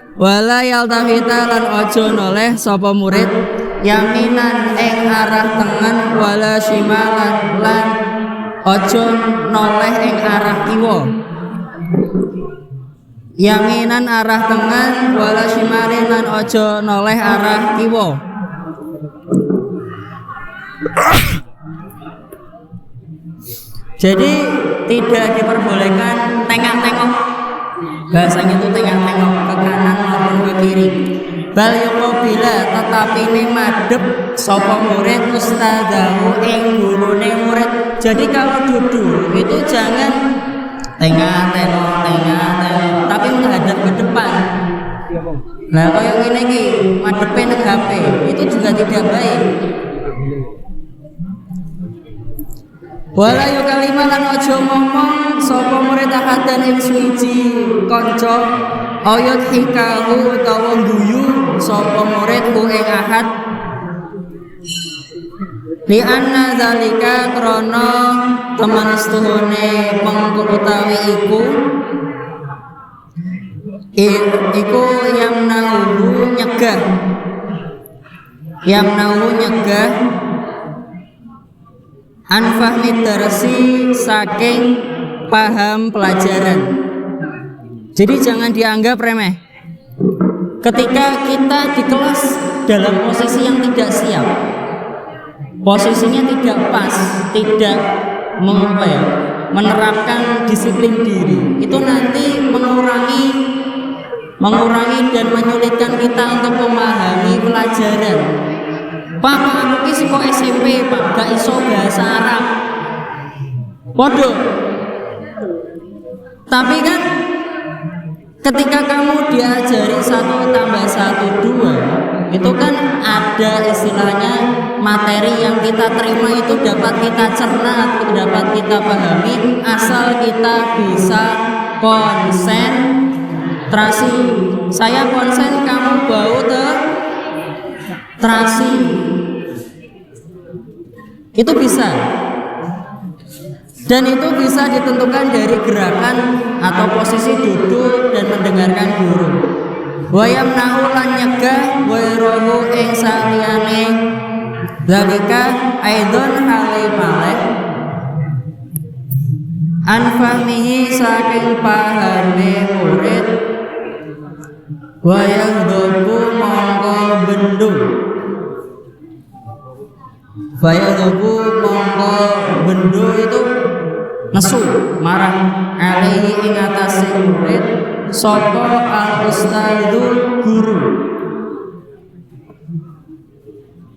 lan ojo noleh sapa murid yaminan ing arah tengen wala shimalan lan ojo noleh ing arah kiwa. Yaminan arah tengen wala shimalin lan ojo noleh arah kiwa. Jadi tidak diperbolehkan tengok-tengok. Bahasanya itu tengok-tengok ke kanan maupun ke kiri. Bal yuqabila tetapi ini madhep sapa murid ustadzahu ing gurune murid. Jadi kalau duduk itu jangan tengok, tapi menghadap ke depan. Nah, kayak ngene iki, madhepe ning HP, itu juga tidak baik. Wala yukalima lan aja ngomong sapa murid ahadan ing suci kanca ayat hikahu utawa guyu sapa murid ku ing ahad li anna zalika krana teman setuhune mengko utawi iku yamnahu nyegah anfahmi darsi saking paham pelajaran. Jadi jangan dianggap remeh. Ketika kita di kelas dalam posisi yang tidak siap, posisinya tidak pas, tidak menerapkan disiplin diri, itu nanti mengurangi dan menyulitkan kita untuk memahami pelajaran. Pak, aku ki saka SMP, Pak, gak iso bahasa Arab. Podo. Tapi kan ketika kamu diajari 1 tambah 1 2, itu kan ada istilahnya materi yang kita terima itu dapat kita cerna, dapat kita pahami asal kita bisa konsentrasi. Saya konsen, kamu bau terasi. Itu bisa. Dan itu bisa ditentukan dari gerakan atau posisi duduk dan mendengarkan guru. Wa yamna'u lan nyegah wairahu ing saliyane zalika aidon halimale anfahmihi saking pahame murid wa yahdhu mongko bendung Fayadhubu mongko bendo itu nesu marah alaihi ing atase murid sapa al ustadzul guru.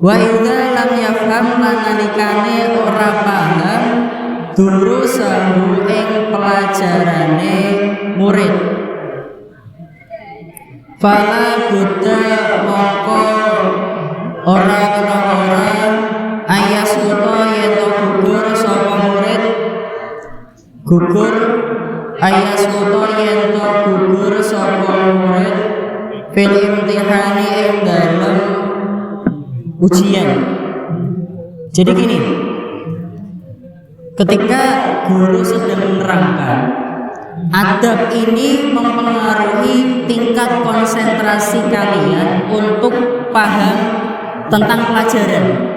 Wa idza lam yafham lan nalikane ora paham durusahu ing pelajarane murid. Fala buddha mongko ora kena ora ayas kuto yeto gugur sapa murid gugur ayas kuto yeto gugur sapa murid fil imtihani ing dalam ujian. Jadi gini, ketika guru sedang menerangkan, adab ini mempengaruhi tingkat konsentrasi kalian untuk paham tentang pelajaran.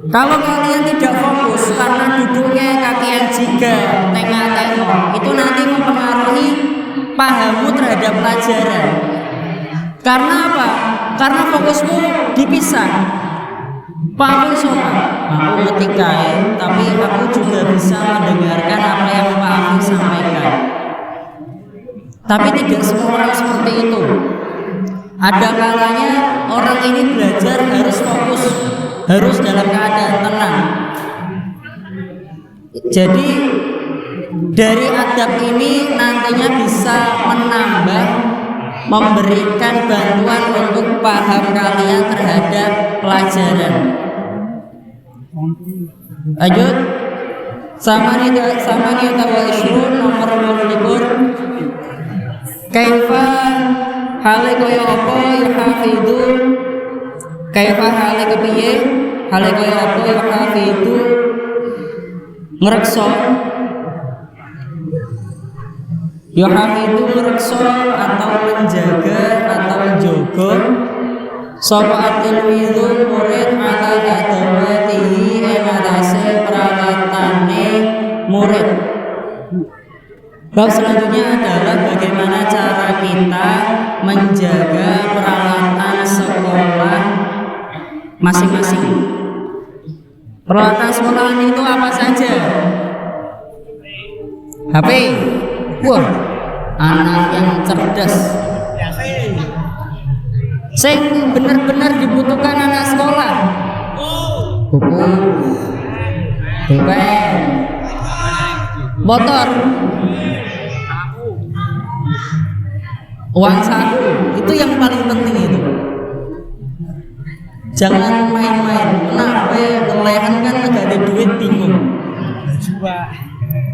Kalau kalian tidak fokus karena duduknya kakian jika tengah-tengah, itu nanti mempengaruhi pahammu terhadap pelajaran. Karena apa? Karena fokusmu dipisah. Pak Afif sopan, aku ngerti kae, tapi aku juga bisa mendengarkan apa yang Pak Afif sampaikan. Tapi tidak semua orang seperti itu. Ada kalanya orang ini belajar harus fokus, harus dalam keadaan tenang. Jadi dari adab ini nantinya bisa menambah, memberikan bantuan untuk paham kalian terhadap pelajaran. Lanjut. Samaniyata wa ishrun nomor 22. Kaifa hale kaya apa yuhafidu, kaifa hale kepiye, hale kaya apa yuhafidu ngrekso, yuhafidu ngrekso atau menjaga atau menjogo sapa tilmizu murid ala adawatihi ing atase peralatane murid. Bab selanjutnya adalah bagaimana cara kita menjaga peralatan sekolah masing-masing. Peralatan sekolah itu apa saja? HP. Wah, anak yang cerdas. Sing benar-benar dibutuhkan anak sekolah. Buku, pulpen, motor, uang saku, itu yang paling penting itu. Jangan main-main. Nah, kelehan kan agak ada duit bingung.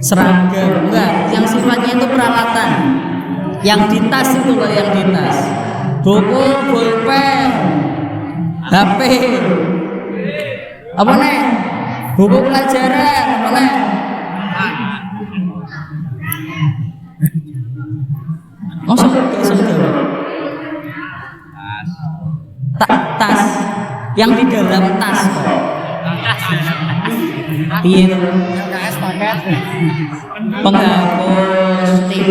Seragam enggak, yang sifatnya itu peralatan. Yang di tas itu loh, yang di tas. Buku, pulpen, HP, apa nih? Buku pelajaran, apa nih? Oh, tas, yang di dalam tas. Iya, penghapus, tip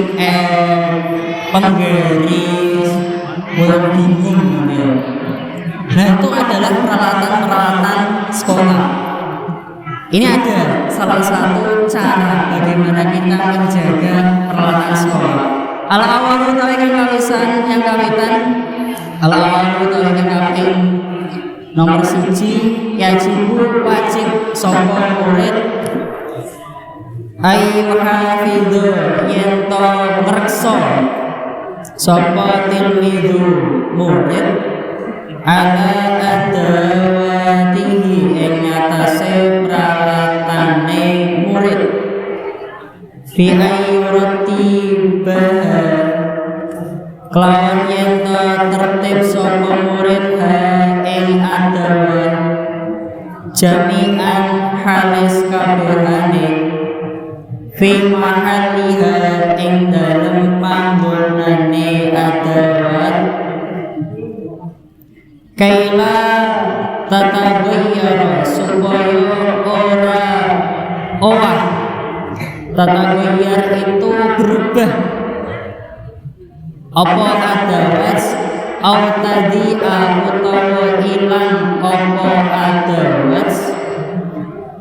penggaris, buat bingung ya. Nah, itu adalah peralatan-peralatan sekolah. Ini ada salah satu cara bagaimana kita menjaga peralatan sekolah. Al-awwalu tawikan kawisan yang kawitan. Al-awwalu tawikan kawin. Nomor 1, yajibu wajib sapa murid ayu hafidhu yen to ngrekso sapa tilmidu murid ala adawatihi ing atase pralatane murid fi ayyurati kelawan yen to tertib sapa murid ing adawat jami'an halis kabehane fi mahalliha ing dalem panggonane adawat kaila tatabayyara supaya ora owah. Tatabayyar itu berubah apa adawat au tadi utawa ilang apa adawat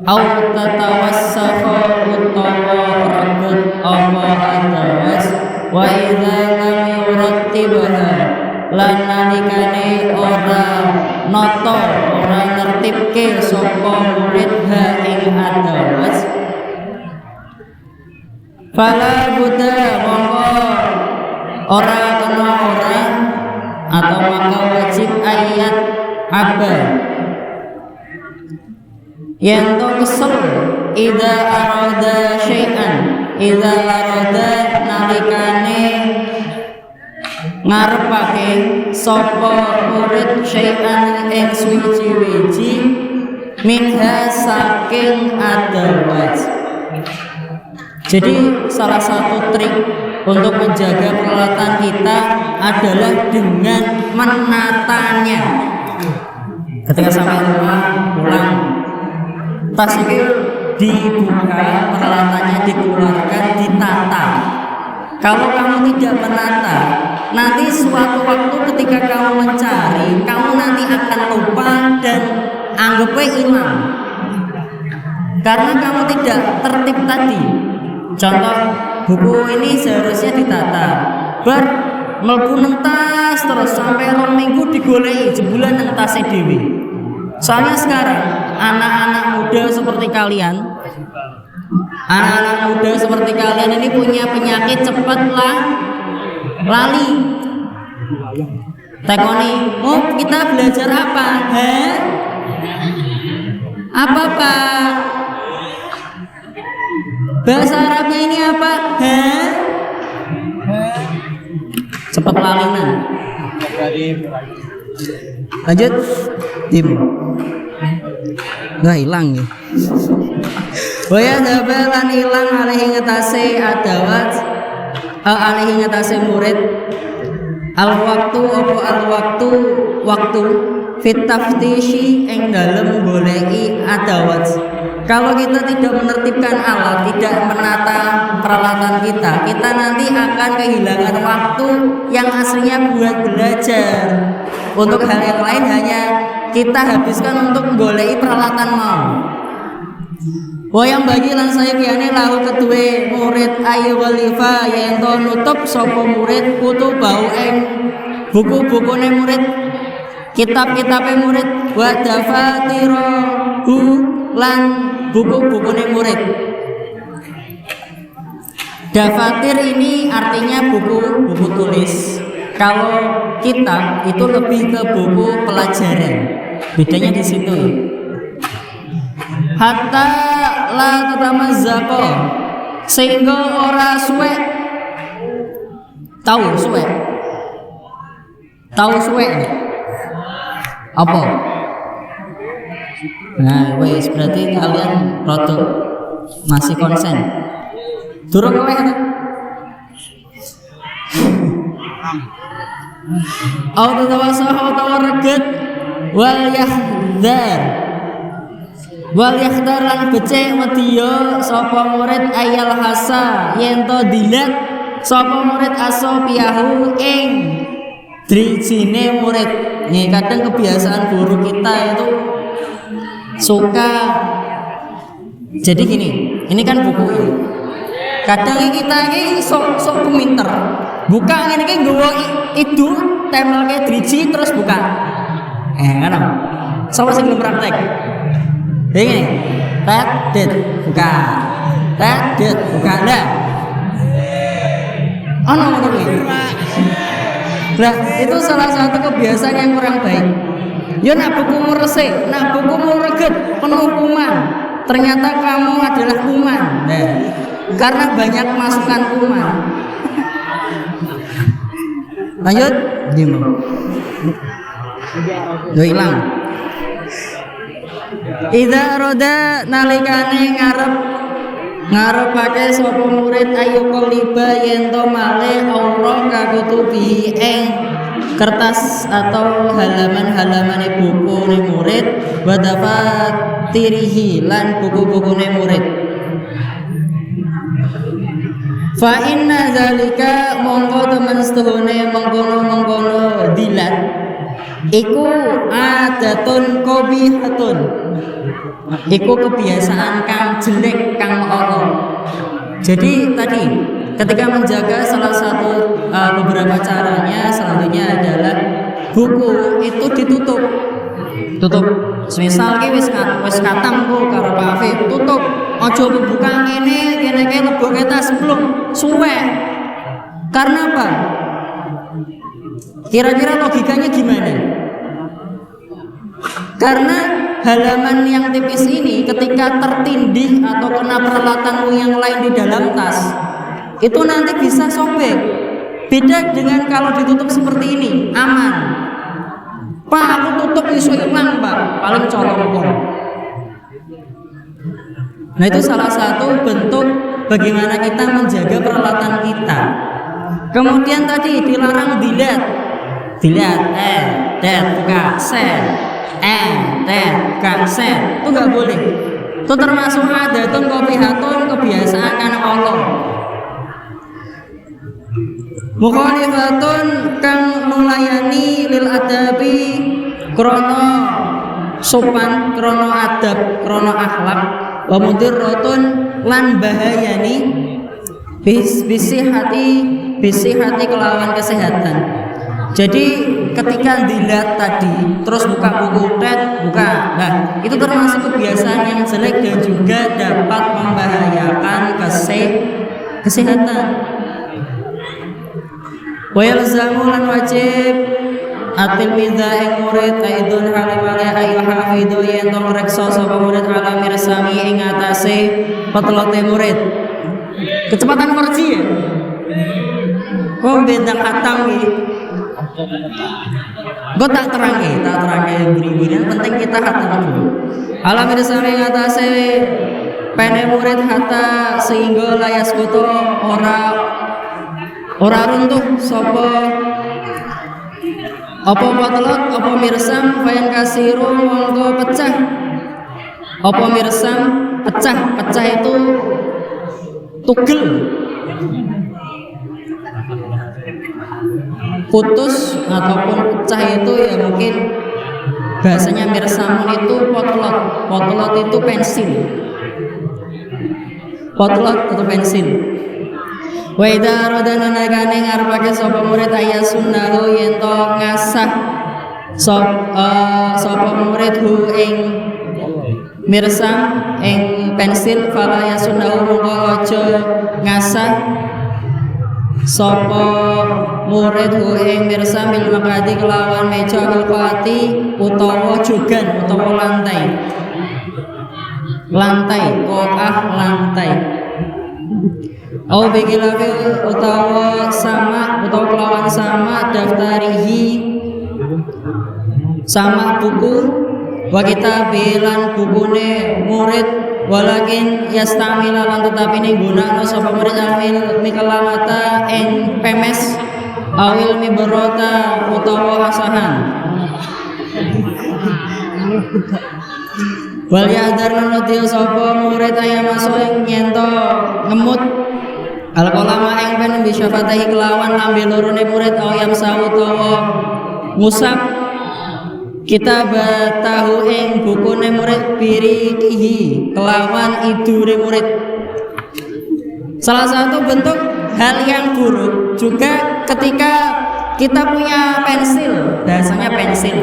au tatawassafa utawa rebut apa adawat wa idza lam yurattibaha lan nalikane ora nata ora nertibke sapa murid ha ing adawat fala buddha mongko ora kena ora atau maka wajib ayat apa yang to kesel idza arada syai'an idza arada nalikane ngarepake sapa murid syai'an ing suci-wiji minha saking adawat. Jadi salah satu trik untuk menjaga peralatan kita adalah dengan menatanya. Ketika sampai rumah pulang, tas ini dibuka, peralatannya dikeluarkan, ditata. Kalau kamu tidak menata, nanti suatu waktu ketika kamu mencari, kamu nanti akan lupa dan anggapnya hilang karena kamu tidak tertib tadi. Contoh, buku ini seharusnya ditata, mlebu nang tas terus sampai 2 minggu digoleki jebulan nang tase dhewe. Soalnya sekarang anak-anak muda seperti kalian ini punya penyakit cepatlah lali. Tekoni, oh kita belajar apa? Apa Pak? Bahasa Arabnya ini apa? Cepat lalinan. Lanjut, tim. Nggak hilang ya. Waya dabalan hilang alaihi ngetase adawat alaihi ngetase murid waktu fit taftishi ing dalem goleki adawat. Kalau kita tidak menertibkan alat, tidak menata peralatan kita nanti akan kehilangan waktu yang aslinya buat belajar. Untuk hal yang lain hanya kita habiskan untuk goleki peralatan mau. Wayang bagi lan saya kiyane lahu kedue murid ayu walifa yen to nutup sapa murid kutu bau ing buku-bukune murid, kitab-kitabe murid, wa dafatirohu lan buku-bukune murid. Dafatir ini artinya buku tulis. Kalau kitab itu lebih ke buku pelajaran. Bedanya di situ. Hatta la tatamazzaqo, sehingga ora suwe. Tahu suwe apa? Nah wes berarti kalian rada masih konsen. Durung kowe kan? Auto tawasaha tawarragat wal yahdar lan becik wedya sapa murid ayal hasa yen to dilat sapa murid aso piyahu ing drijine murid. Nih kadang kebiasaan guru kita itu suka jadi gini, ini kan buku ini. Kadang kita ini sok pinter. Buka ngene iki nggawa itu tempelke driji terus buka. Kan. Sama sing belum praktek. Ini tet buka. Tet buka dah. Ono ngono iki. Nah, itu salah satu kebiasaan yang kurang baik. Ya nak bukumu resik, nak bukumu reget, penuh kuman. Ternyata kamu adalah kuman. Nah, karena banyak masukan kuman. Lanjut, diam. Udah hilang. Idza roda nalikane ngarepake sapa murid ayu qaliba yen to male Allah kakutubi ing kertas atau halaman-halamane bukune murid wa dafatirihi lan buku-bukune murid. Fa inna zalika mongko temen setuhune mengkono dilat iku adatun qabihatun. Iku kebiasaan kang jelek kang Allah. Jadi tadi ketika menjaga salah satu beberapa caranya selanjutnya adalah buku itu ditutup. Tutup. Misal ki wis katam ku karo Pak Afif, tutup. Aja buka ngene leboke tas belum suwe. Karena apa? Kira-kira logikanya gimana? Karena halaman yang tipis ini ketika tertindih atau kena peralatanmu yang lain di dalam tas, itu nanti bisa sobek. Beda dengan kalau ditutup seperti ini, aman. Pak, aku tutup isu hilang Pak, paling colong. Nah itu salah satu bentuk bagaimana kita menjaga peralatan kita. Kemudian tadi dilarang dilihat, buka, buka, itu nggak boleh. Itu termasuk adatun qabihatun, kebiasaan kan Allah. Mukhalifatun kang nulayani lil adabi krana sopan, krana adab, krana akhlak, wa mudirratun lan bahayani bisi hati kelawan kesehatan. Jadi ketika dilihat tadi terus buka buku buka, nah itu termasuk kebiasaan yang jelek dan juga dapat membahayakan kesehatan. Wa yalzamu lan wajib atil midha ing murid aidun halimale ayu hafidu yen to ngreksa sapa murid ala mirsami ing atase petelote murid. Kecepatan versi ya. Kok beda khatam iki. Gue tak terangi beri-beri. Yang penting kita khatam dulu. Ala mirsami ing atase pene murid hatta sehingga layas kuto ora runtuh sapa apa patlot apa mirsam fayan kasiru mongko pecah apa mirsam pecah itu tugel putus ataupun pecah itu ya mungkin bahasanya mirsamun itu potlot itu pensil wa idza aradana nakane ngarepake sapa murid ayat sunnahu yen to ngasah sapa murid hu ing mirsam ing pensil fala ya sunnahu mongko aja ngasah sapa murid hu ing mirsam bil maqadi kelawan meja alqati utawa jogan utawa lantai au bikilafi utawa kelawan sama daftarihi sama buku wa kitabilan bukune murid walakin yastamila lan tetapi ning gunakno sapa murid almil mikalamata ing pemes awil mibrota utawa asahan wal yadar nanti sapa murid ayam masuk ing nyento ngemut al-qalama ing pen bisa fatahi kelawan lambe lorone murid ayam sawu utawa ngusap kita batahu ing bukune murid birikihi kelawan idure murid. Salah satu bentuk hal yang buruk juga ketika kita punya pensil, bahasanya pensil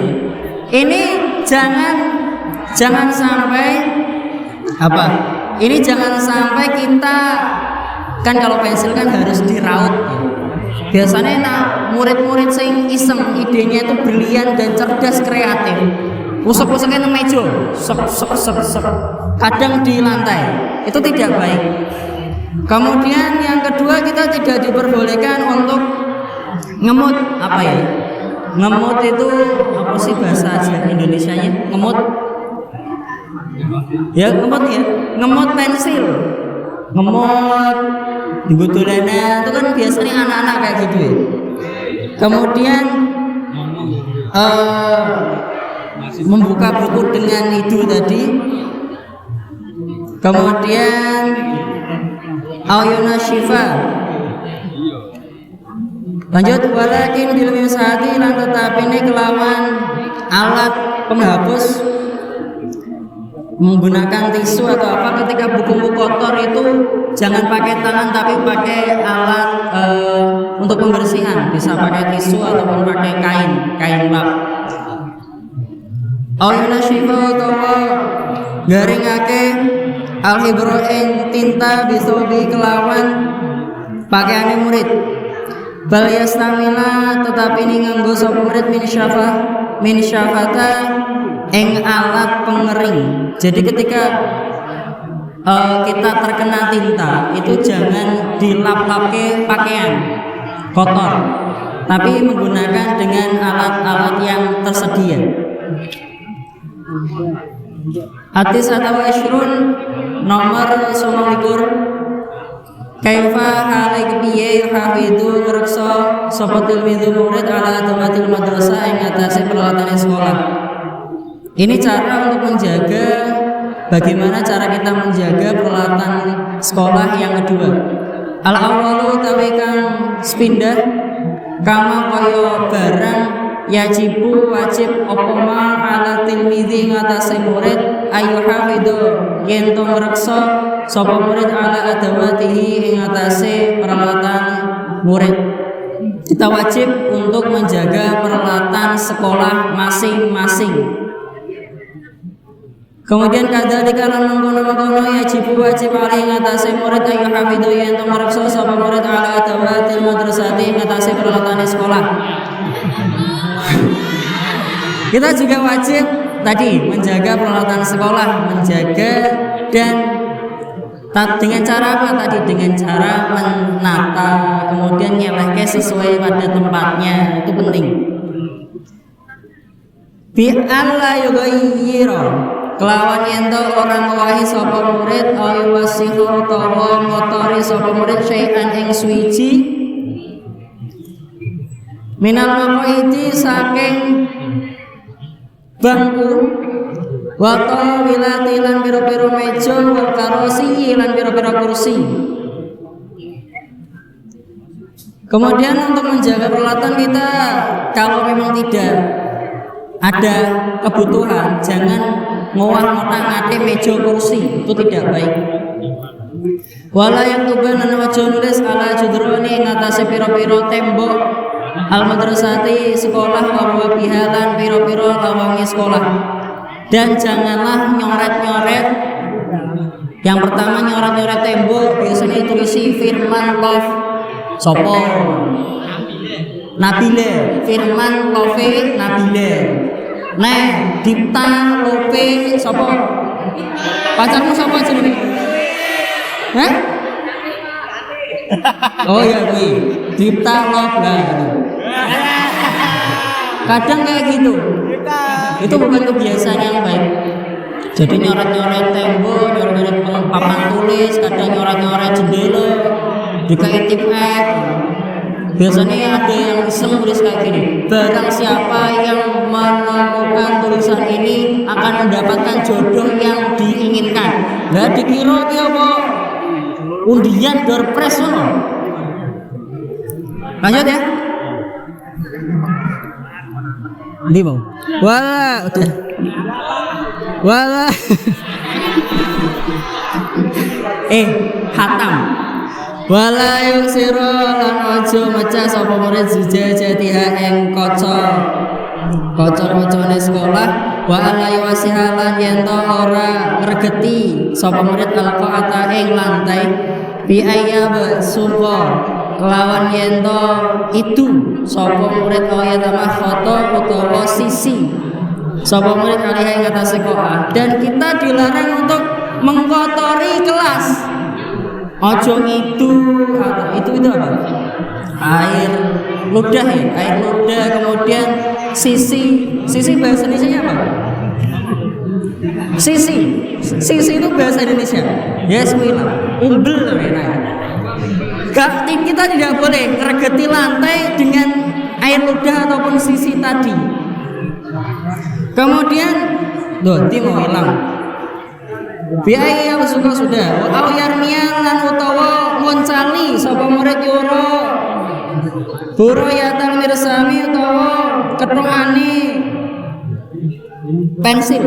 ini jangan sampai apa? Ini jangan sampai kita kan kalau pensil kan harus diraut. Biasanya murid-murid sing iseng idenya itu brilian dan cerdas kreatif. Usap-usapnya nang meja, kadang di lantai. Itu tidak baik. Kemudian yang kedua kita tidak diperbolehkan untuk ngemut apa ya? Ngemut itu apa sih bahasa Indonesianya? Ngemut. Ya, ngemut pensil. Ngemut digotolana itu kan biasanya anak-anak kayak gitu ya. Kemudian membuka buku dengan itu tadi. Kemudian ayuna syifa. Lanjut walakin bil misati lan tetapi ini kelawan alat penghapus menggunakan tisu atau apa ketika buku kotor itu jangan pakai tangan tapi pakai alat untuk pembersihan, bisa pakai tisu ataupun pakai kain lap. Auyuna syifa utawa garingake al-hibro ing tinta bisobi kelawan pakaiane murid. Bal yastamila tetapi ini nganggo sapa murid min syafata ing alat pengering. Jadi ketika kita terkena tinta itu jangan dilap-lapke pakaian kotor, tapi menggunakan dengan alat-alat yang tersedia. Hadis atau asyrun nomor 29. Kaifa halik piye hafidu ngreksa sapa tilmidu murid ala tamatil madrasah ing atase peralatan sekolah. Ini cara untuk menjaga bagaimana cara kita menjaga peralatan sekolah yang kedua. Al-awwalu utawi kang sepindah kama kaya barang yajibu wajib apa ma ala tilmidzi ngatasi murid ayu hafidu yen to ngreksa sapa murid ala adawatihi ing atase peralatan murid. Kita wajib untuk menjaga peralatan sekolah masing-masing. Kemudian kadzalika lan mengkono-mengkono yajib wajib alih ngatasi murid ayu hafidu yen to ngreksa sapa murid ala adawatil madrasati ngatasi peralatan sekolah. Kita juga wajib tadi menjaga peralatan sekolah, menjaga dan dengan cara apa tadi? Dengan cara menata, kemudian nyelehke sesuai pada tempatnya, itu penting. Bi alla yughayyira kelawan yento orang wahi sapa murid ayu wasihu utawa motori sapa murid syai'an ing suwiji minal maqaiti saking bangku wato wilati lan pira-pira meja wal karosi lan pira-pira kursi. Kemudian untuk menjaga peralatan kita, kalau memang tidak ada kebutuhan, jangan ngowah-ngotang-ngate meja kursi, itu tidak baik. Wala yang tuban lan wajo nulis ala judroni ngatasi pira-pira tembok al madrasati sekolah wa bihalan pira-pira lawangi sekolah. Dan janganlah nyoret-nyoret. Yang pertama nyoret-nyoret tembok, biasanya tulisi firman love sopo Nabile, firman love Nabile. Nah, Dipta Lope sopo? Pacarmu sopo jenenge? Hah? Oh ya kuwi, Dipta Love lah. Kadang kayak gitu. Itu bukan kebiasaan yang baik. Jadi nyoret-nyoret tembok, nyoret-nyoret papan tulis, kadang nyoret-nyoret jendela, dikai tipek. Biasanya ada yang iseng tulis kayak gini, barang siapa yang menemukan tulisan ini akan mendapatkan jodoh yang diinginkan. Nggak dikira dia apa undian door prize loh. Lanjut ya. Ini mau wala hatam wala yung siro lan ojo mecah sapa murid jujajatiha ing kaca-kacane sekolah wa ala yuwasihalan yen to ora ngregeti sapa murid alqaata ing lantai bi ayyab suqa kelawan yen to itu sapa murid ayatama foto utawa sisi sapa murid alih ing atase sekolah. Dan kita dilarang untuk mengkotori kelas. Ojo itu apa? Air ludah ya, air ludah, kemudian sisi bahasa Indonesia apa? Sisi itu bahasa Indonesia. Ya bismillah, umbel namanya. Kita tidak boleh ngeregeti lantai dengan air ludah ataupun sisi tadi. Kemudian doti mau hilang. Biaya sudah. Wa yarmian lan utawa ngoncali sapa murid yoro. Boro yatal mirsami utawa ketokane pensil.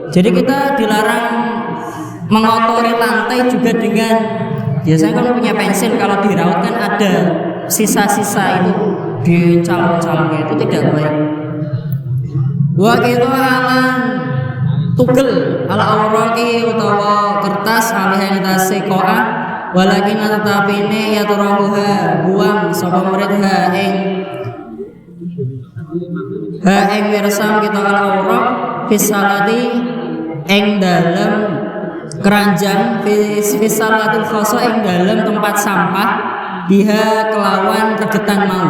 Jadi kita dilarang mengotori lantai juga dengan biasanya kalau punya pensil kalau diraut kan ada sisa-sisa itu dical-cal itu tidak baik. Wa qira'an tugel ala awraqi utawa kertas alih ing atase qa'ah walakin tatapine ya tarahuha buang sapa murid ha ing mirsam kita ala awraq fisalati ing dalem keranjang fisalatil khasa ing dalem tempat sampah biha kelawan regetan mau.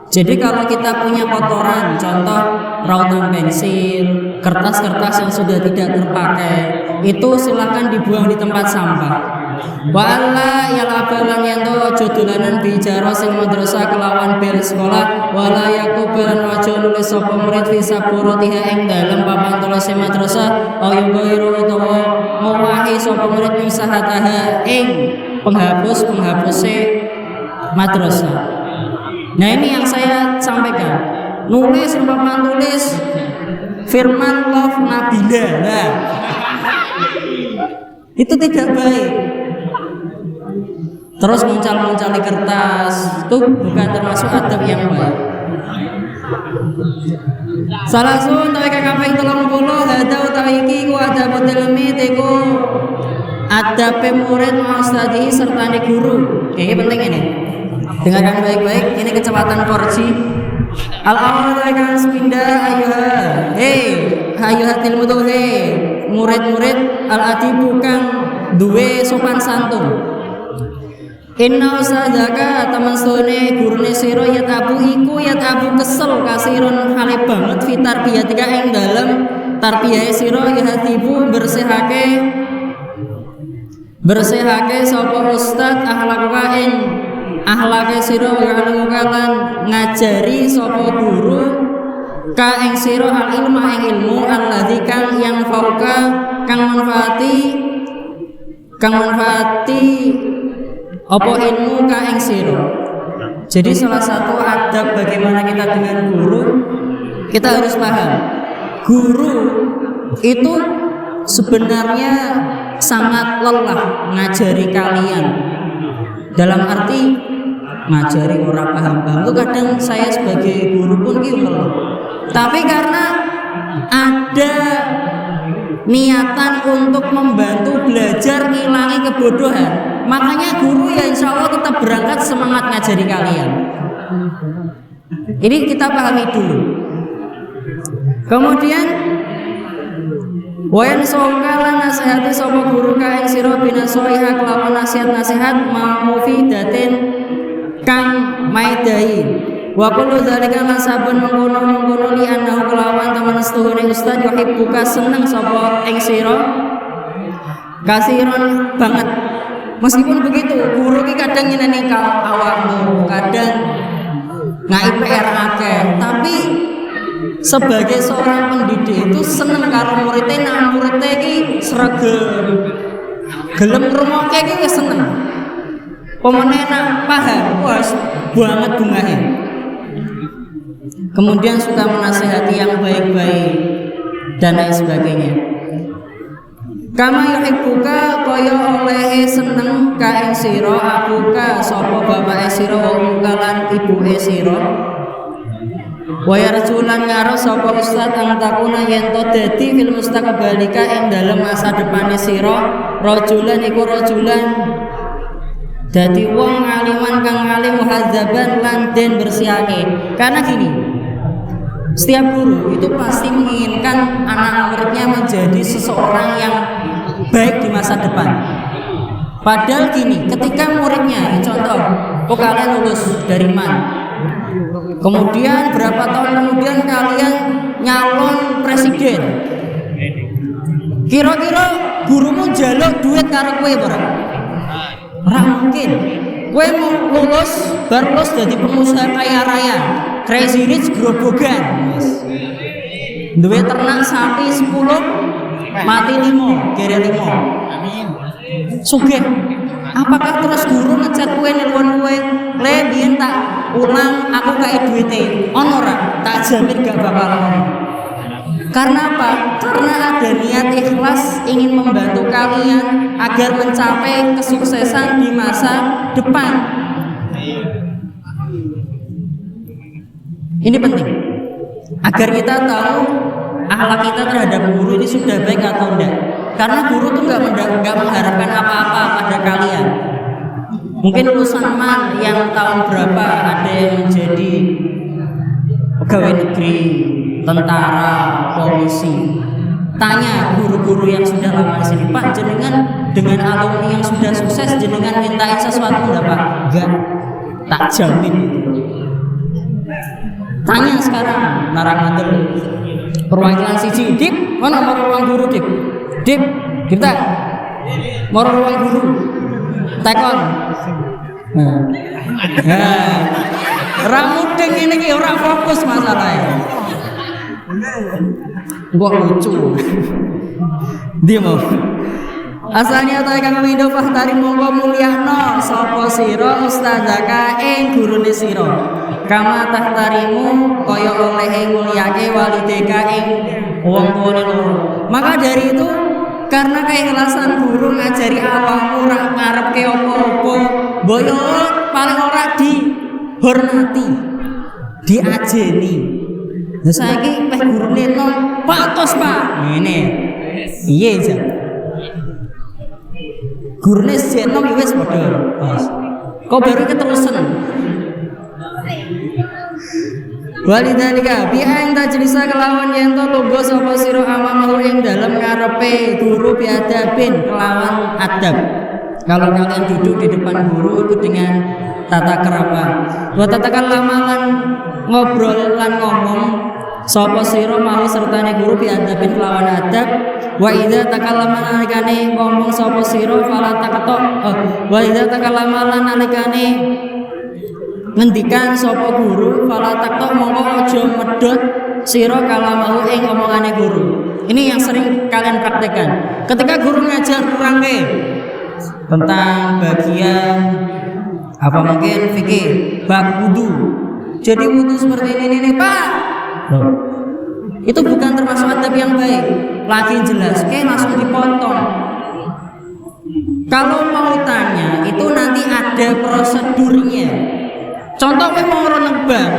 Jadi kalau kita punya kotoran, contoh rautan pensil, kertas-kertas yang sudah tidak terpakai, itu silakan dibuang di tempat sampah. Wa alla yalabalan yanto aja dolanan bicara sing madrasah kelawan bel sekolah wala yakubalan aja nulis sapa murid fi saburatiha ing dalem papan tulis madrasah ayo gairu utawa ngowahi sapa murid misahataha ing penghapus-penghapuse madrasah. Nah, ini yang saya sampaikan. Nulis papan tulis firman love Nabila. Nah, itu tidak baik. Terus muncal-muncal di kertas, itu bukan termasuk adab yang baik. Salah sun tawi kakak 30 hada utawi iki ku adab ilmi teku adab murid mustadi serta guru. Ini penting ini. Dengarkan baik-baik, ini kecepatan 4G. Al-awwal akan pindah ayuhatil mutuhe murid-murid al-adibu kang duwe sopan santun. Inna usadaka teman sone gurune sira yatabu iku yatabu kesel kasiron hale banget fi tarbiyatika ing dalem tarbiyahe sira yahatibu bersihake sapa ustad akhlaka ing akhlake sira lan ngajari sapa guru ka ing sira al ilma ing ilmu alladzi kang yang fauka kang manfaati apa ilmu ka ing sira. Jadi salah satu adab bagaimana kita dengan guru, kita harus paham guru itu sebenarnya sangat lelah ngajari kalian. Dalam arti ngajari orang paham-paham itu kadang saya sebagai guru pun gitu. Tapi karena ada niatan untuk membantu belajar ngilangi kebodohan, makanya guru ya insya Allah tetap berangkat semangat ngajari kalian. Ini kita pahami dulu. Kemudian wayan songkalan nasihati sapa guru ka ing sira binasoiha kelawan nasihat-nasihat mufidatin kang maidai wa kullu zalika lan saben mengkono li annahu kelawan temen setuhune ustaz yuhibbuka seneng sapa ing sira kasiron banget. Meskipun begitu guru ki kadang nyeneni awakmu, kadang ngai PR akeh, tapi sebagai seorang pendidik itu seneng karo muridnya, nah muridnya ki sregep gelem ngrungokke ki wis seneng. Pemene nak paham, wes banget bungahe. Kemudian suka menasihati yang baik-baik dan lain sebagainya. Kama yuhibbuka kaya olehe seneng ka ing sira abuka sapa bapake sira wa lan ibuke sira. Wa yarjulan ngaro sapa ustad ang takuna yen to dadi fil mustaqbalika ing dalem masa depane sira rajulan iku rajulan dadi wong aliman kang alim muhadzaban lan den bersihake. Karena gini, setiap guru itu pasti menginginkan anak muridnya menjadi seseorang yang baik di masa depan. Padahal gini, ketika muridnya, contoh, kalian lulus dari MAN, kemudian berapa tahun kemudian kalian nyalon presiden, kira-kira gurumu njaluk duit karo kowe ora? Ora mungkin. Kowe mau lulus, baru lulus jadi pengusaha kaya raya, crazy rich grobogan, duwe ternak sapi 10, mati 5, kere 5. Amin. Sugih. Apakah terus guru ngecat kowe nelpon kowe, "Le, biyen tak ulang aku kae duwite." Ono ora? Tak jamin gak bakal ono. Karena apa? Karena ada niat ikhlas ingin membantu kalian agar mencapai kesuksesan di masa depan. Ini penting agar kita tahu akhlak kita terhadap guru ini sudah baik atau enggak. Karena guru tuh nggak mengharapkan apa-apa pada kalian. Mungkin lulusan MAN yang tahun berapa ada yang menjadi pegawai negeri, tentara, polisi. Tanya guru-guru yang sudah lama di sini, "Pak, jenengan dengan alumni yang sudah sukses, jenengan mintain sesuatu enggak, Pak?" Enggak. Tak jamin. Tanya sekarang, narangatul perwakilan siji, "Dik, mana mau ruang guru, Dik? Dik, kita mau ruang guru." Tekon. Ora mudeng ngene iki ora fokus masalahe. Kok lucu. Dia mau. Asalnya ta kang wido fahtari mongko mulyakno sapa sira ustadzaka ing gurune sira. Kama tahtarimu kaya oleh mulyake walideka ing wong tuane loro. Maka dari itu karena keikhlasan guru ngajari awakmu ora ngarepke apa-apa, boyot paling ora dihormati, diajeni. Lah saiki peh gurune nom patos, Pak. Ngene. Iya, Jan. Gurune senom wis padha. Kok baru keterusan. Walidalika bi aing tajlisa kelawan yen to tunggu sapa sira amamahu ing dalem ngarepe guru biadabin kelawan adab. Kalau kalian duduk di depan guru itu dengan tata kerama. Wa tatakan lamalan ngobrol lan ngomong sapa sira mau sertane guru biadabin kelawan adab. Wa idza takallama nalikane ngomong sapa sira fala taqta. Wa idza takallama lan nalikane ngendikan sapa guru fala taqta mongko aja medhot sira kalamahu ing omongane guru. Ini yang sering kalian praktekkan. Ketika guru ngajar rangke tentang bagian apa mungkin fikih bab wudu. Jadi wudu seperti ini nih, Pak. Loh. Itu bukan termasuk adab yang baik. Lagi jelas, langsung dipotong. Kalau mau tanya, itu nanti ada prosedurnya. Contoh mau renang bank.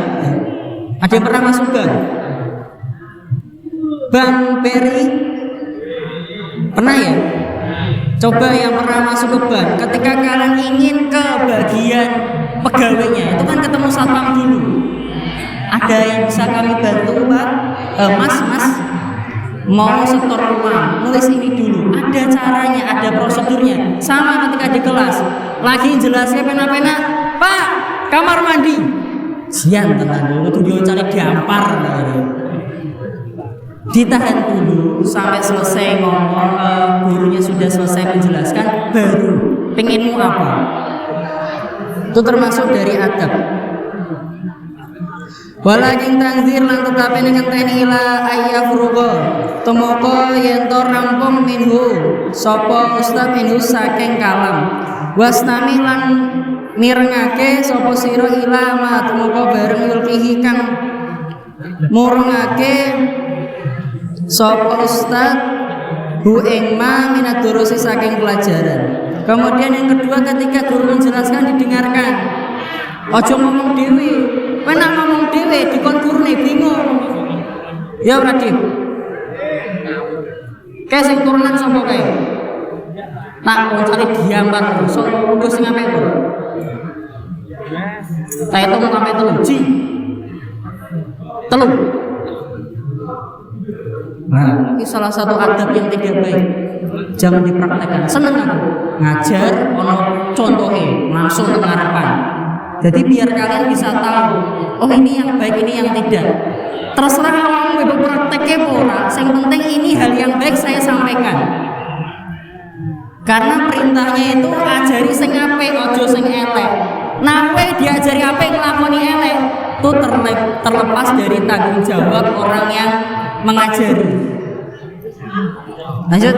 Ada yang pernah masuk bank? Bank BRI? Pernah ya? Coba yang pernah masuk ke bank. Ketika kalian ingin ke bagian pegawainya, itu kan ketemu satpam dulu. Ada yang bisa kami bantu, Pak? Mas, mau setor uang, nulis ini dulu. Ada caranya, ada prosedurnya. Sama ketika di kelas, lagi jelasnya pena-pena, Pak, kamar mandi. Sian tenang dulu, tuh dia cari gampar. Ditahan dulu sampai selesai ngomong, gurunya sudah selesai menjelaskan, baru pengenmu apa? Itu termasuk dari adab. Walakin tangzir lan tetapi ngenteni ila ayyafruqa temoko yen to rampung minhu sapa ustaz minhu saking kalam wasnami lan mirengake sapa sira ila ma temoko bareng yulqihi kang murengake sapa ustaz hu ing ma minad durusi saking pelajaran. Kemudian yang kedua ketika guru menjelaskan didengarkan. Ojo ngomong dhewe. Kowe nak ngomong dhewe dikon gurune bingung. Ya ora, Dik. Kae sing turunan sapa kae? Tak mau cari diambar sok nggo sing apik to. Tak itu mau sampai telung. Nah, ini salah satu adab yang tidak baik. Jangan dipraktekkan. Seneng aku ngajar ono contohe langsung nang ngarepan. Jadi biar kalian bisa tahu, oh ini yang baik, ini yang tidak. Terserah awakmu bebas prakteknya ora. Yang penting ini hal yang baik saya sampaikan. Karena perintahnya itu ajari sing apik, ojo sing elek. Nah, kowe diajari apik nglakoni elek, itu terlepas dari tanggung jawab orang yang mengajari. Lanjut.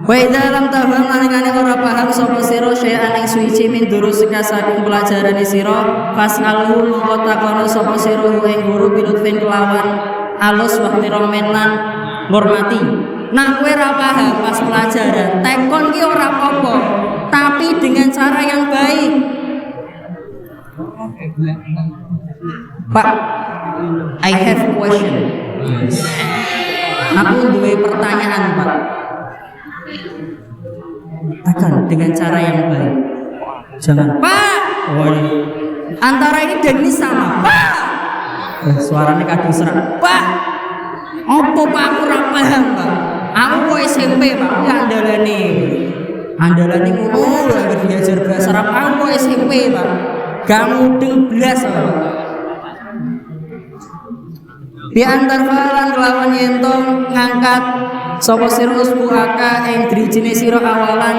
Wa idza lam tafham nalikane ora paham sapa sira syai'an ing suci min durusika saking pelajaran sira fasalhu mongko takono sapa sira ing guru bilutfin kelawan alus wa ihtiromenan ngurmati. Nah kowe ora paham pas pelajaran tekon ki ora apa-apa tapi dengan cara yang baik. Pak, I have a question. Aku duwe pertanyaan, Pak. Takkan dengan cara yang baik. Jangan, Pak. Oh, antara ini dan ini sama, Pak. Suaranya kadung serak, Pak. Apa Pak aku ora paham, Pak? Aku kok SMP, Pak. Ya andalane ngono lho diajar bahasa Arab. Aku kok SMP, Pak. Gak mudeng blas, Pak. Bi antar falan kelawan yen ngangkat sapa sira usbuaka ing drijine sira awalan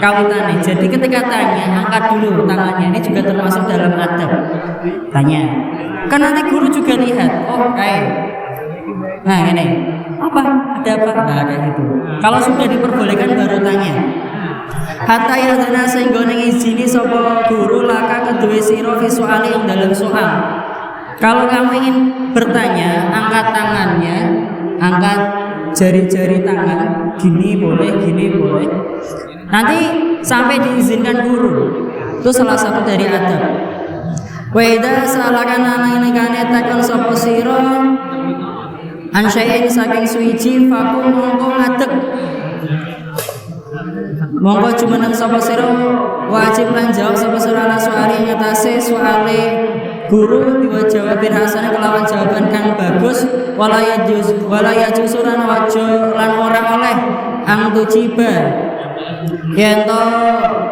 kawitane. Jadi ketika tanya, angkat dulu tangannya. Ini juga termasuk dalam adab. Tanya. Kan nanti guru juga lihat. Oh, kayak. Nah, ini. Apa? Ada apa? Nah, kayak gitu. Kalau sudah diperbolehkan baru tanya. Hatta yadana sehingga ning izini sapa guru laka kedue sira visuale ing dalam soal. Kalau kamu ingin bertanya, angkat tangannya, angkat jari-jari tangan, gini boleh, gini boleh. Nanti sampai diizinkan guru. Itu salah satu dari adab. Wa idza salakan anaikane takon sapa sira ansyain saking suci fakum mongko ngadeg. Monggo jumeneng sapa sira wajib lan jawab sapa sira ana soal ngatasi soale guru diwajawabin hasan kelawan jawaban kang bagus walaya jus lan wajo lan ora oleh ang tujiba yen to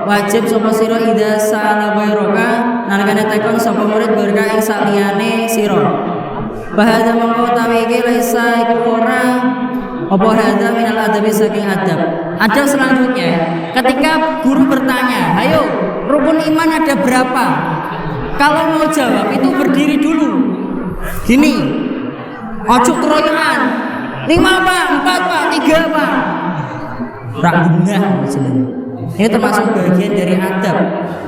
wajib sapa sira idza sala bayroka nalikane tekon sapa murid berka ing saliyane sira bahada mongko utawi iki laisa iku ora apa hadza minal adabi saking adab. Adab selanjutnya ketika guru bertanya, ayo rukun iman ada berapa? Kalau mau jawab itu berdiri dulu. Gini, ojo keroyokan. 5 Pak, 4 Pak, 3 Pak. Ragunah maksudnya. Ini termasuk bagian dari adab.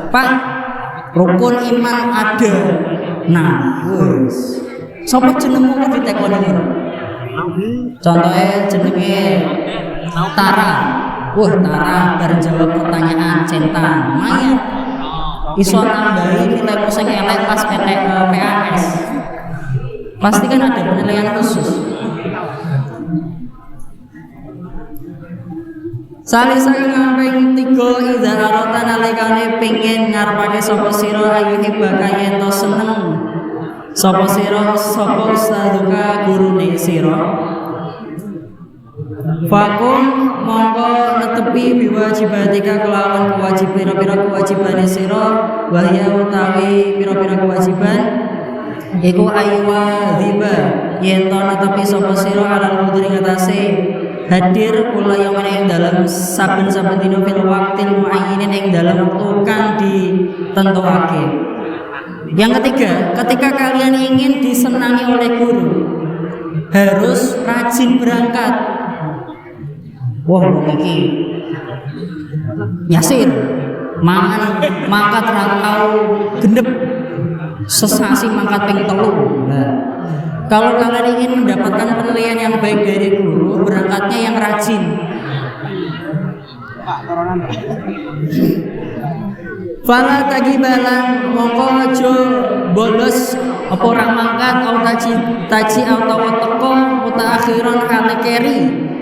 Pak, rukun iman ada. Nah, wes. Sopo jenengmu ditekoni. Contohnya jenenge Tara. Wah, Tara bareng jawab pertanyaan centang. Lumayan. Iso nambahi nilai sing elek pas PAS. Pasti kan ada penilaian khusus. Salisa kang kaping 3 idza arata nalikane pengin ngarepake sapa sira ayu hibaka yen to seneng sapa sira sapa ustaduka gurune sira Fakum mongko netepi biwajibatika kelawan kewajiban pira-pira kewajibane sira wahya utawi pira-pira kewajiban iku aywa dziba yen to netepi sapa sira alal mudri ngatasi hadir kula yang ing dalam saben-saben dina fil waqtil muayyinin ing dalam waktu kang ditentuake. Yang ketiga, ketika kalian ingin disenangi oleh guru harus rajin berangkat. Wah, iki Yasir mangan mangkat ra tau gendep sesasi mangkat ping 3. Nah, kalau kalian ingin mendapatkan penilaian yang baik dari guru, berangkatnya yang rajin. Fala tagibalan mongko aja bolos apa ora mangkat au taji atau teko mutaakhiran kali keri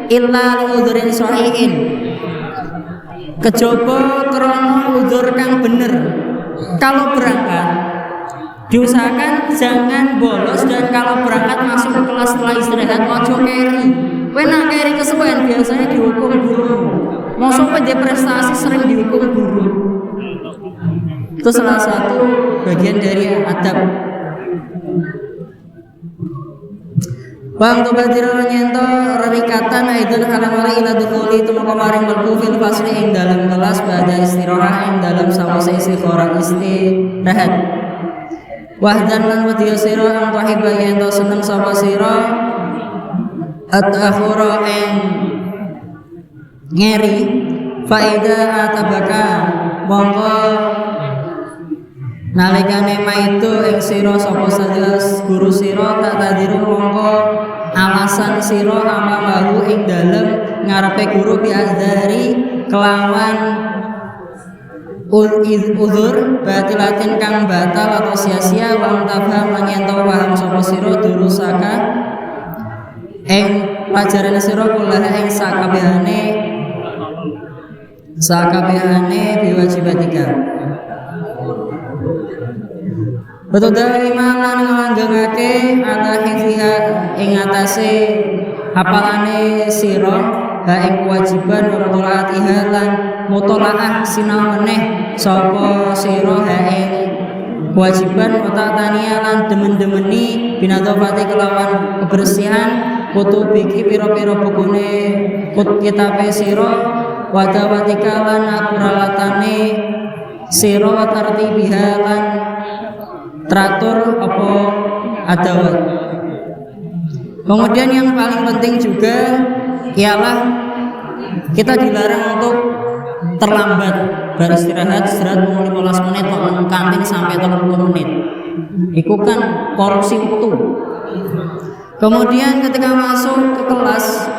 illa udzurin sahihin. Kejaba krana udzur kang bener. Kalau berangkat diusahakan jangan bolos dan kalau berangkat masuk ke kelas setelah istirahat ojo keri. Kowe nak keri kesuwen biasanya dihukum guru. Mau sampai dia prestasi sering dihukum guru. Itu salah satu bagian dari adab. Bang tubadiro nyento rarikatan aidun halamala ila dukhuli tumeka maring mlebu fil fasli ing dalam kelas pada istirahah ing dalam sawise istirahah istirahat. Wahdan lan wadiya sira ang tahiba yen to seneng sapa sira at-akhura ing ngeri faida atabaka mongko nalikane maitu ing sira sapa sajelas guru sira tak tadiru mongko alasan sira amamahu ing dalem ngarepe guru biazdari kelawan uzur batilatin kang batal atau sia-sia wang tabah menyento paham sapa sira durusaka ing pelajaran sira kula ing sakabehane biwajibatika. Betul dari mana ngelanggengake ala hifziha ing atase hafalane sira ha ing kewajiban mutolaatiha lan mutolaah sinau meneh sapa sira ha ing kewajiban mutatania lan demen-demeni binadofati kelawan kebersihan kutu biki pira-pira bukune kitabe sira wadawatika lan akurawatane sira wa tartibiha lan teratur apa adawat. Kemudian yang paling penting juga ialah kita dilarang untuk terlambat beristirahat 15 menit atau kantin sampai 30 menit. Itu kan korupsi waktu. Kemudian ketika masuk ke kelas,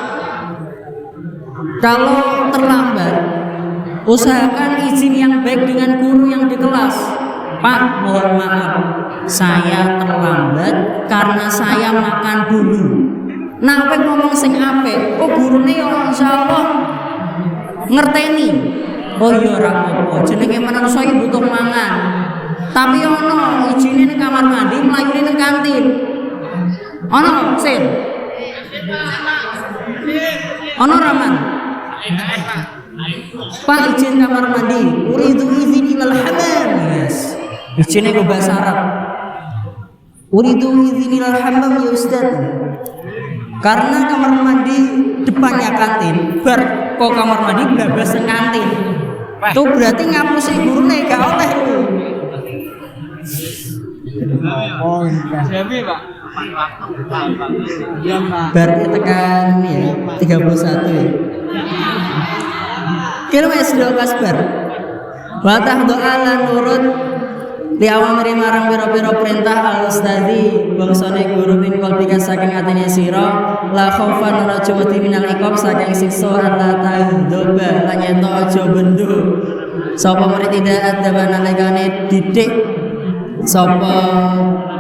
kalau terlambat, usahakan izin yang baik dengan guru yang di kelas. Pak, mohon maaf, saya terlambat karena saya makan dulu. Nah, apa ngomong sing apik? Oh, gurune yo insyaallah ngerteni. Oh iya ora apa-apa, jenenge manungsa iki butuh mangan. Tapi ono ijine ning kamar mandi, mlayune ning kantin. Ono sing. Ono raman. Pak izin kamar mandi, uridu izin ilal hamam. Yes. Izine go bahasa Arab. Uridu izin ilal hamam ya Ustaz. Karena kamar mandi depannya kantin, bar kok kamar mandi blablas ning kantin. Itu berarti ngapusi gurune gak oleh. Oh, siapa Pak? Berarti tekan ya 31 ya. Kira wis do kasbar. Wa tahdu ala nurut li awamri marang pira-pira perintah al ustadi bangsane guru min qalbika saking atine sira la khaufan rajawati minal iqab saking siksa Allah ta'ala lan yen aja bendo sapa murid tidak adaba nalikane didik sapa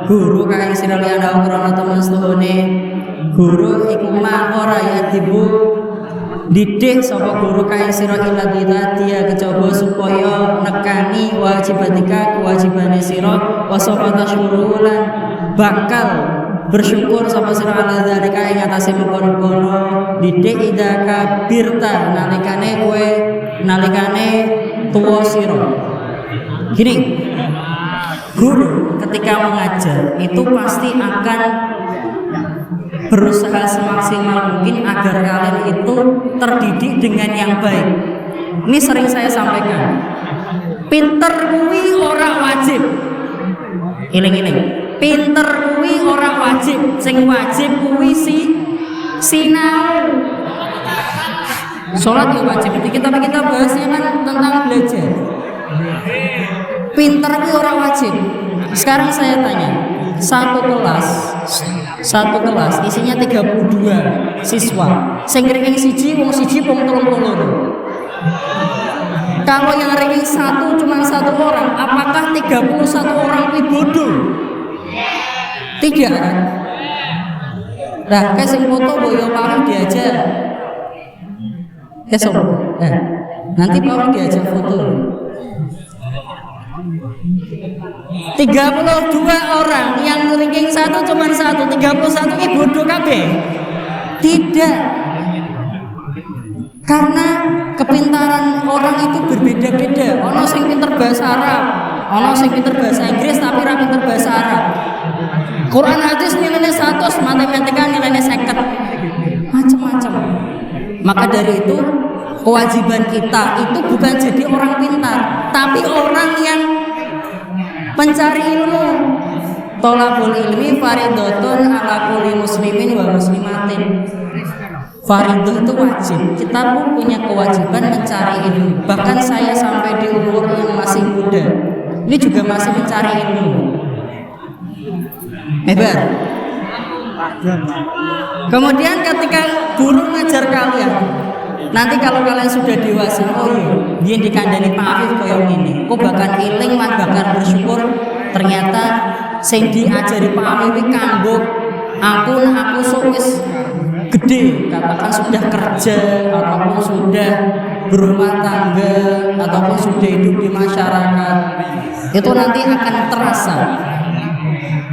guru kang sira liana krana temen setuhune guru iku mah ora ya dibu didik sapa guru kang sira ila dia kejaba supaya nekani wajibatika kewajibane sira wa sapa tasyurulan bakal bersyukur sapa sira ala zalika ing atase mengkono-kono didik ida kabirta nalikane tuwa sira. Gini, guru ketika mengajar itu pasti akan berusaha semaksimal mungkin agar kalian itu terdidik dengan yang baik. Ini sering saya sampaikan. Pinter kuwi ora wajib. Iling-iling. Pinter kuwi ora wajib. Sing wajib kuwi sinau. Sholat ya wajib. Kita bahasnya kan tentang belajar. Pinter kuwi ora wajib. Sekarang saya tanya, satu kelas isinya 32 siswa. Sing ranking siji wong 30. Kalau yang ranking 1 cuma 1 orang, apakah 31 orang itu bodoh? Tidak kan? Nah, kayak sing foto boyo paling diajar. Esok. Nanti paling diajar foto. 32 orang yang ranking 1 cuma 1, 31 ini bodoh kabeh. Tidak. Karena kepintaran orang itu berbeda-beda. Ono sing pinter bahasa Arab, ono sing pinter bahasa Inggris tapi ra pinter bahasa Arab. Quran hadis nilainya 100, matematika nilainya 50. Macam-macam. Maka dari itu kewajiban kita itu bukan jadi orang pintar, tapi orang yang pencari ilmu. Tolabul ilmi faridotun ala kulli muslimin wa muslimatin. Faridah itu wajib. Kita pun punya kewajiban mencari ilmu. Bahkan saya sampai di umur yang masih muda, ini juga masih mencari ilmu. Hebat. Kemudian ketika guru ngajar kalian, nanti kalau kalian sudah dewasa, oh iya, dia dikandani Pak Afif koyo ngene. Kok bakal iling lan bakal bersyukur ternyata sing diajari Pak Afif kanggo aku wis gede, katakan sudah kerja ataupun sudah berumah tangga ataupun sudah hidup di masyarakat, itu nanti akan terasa.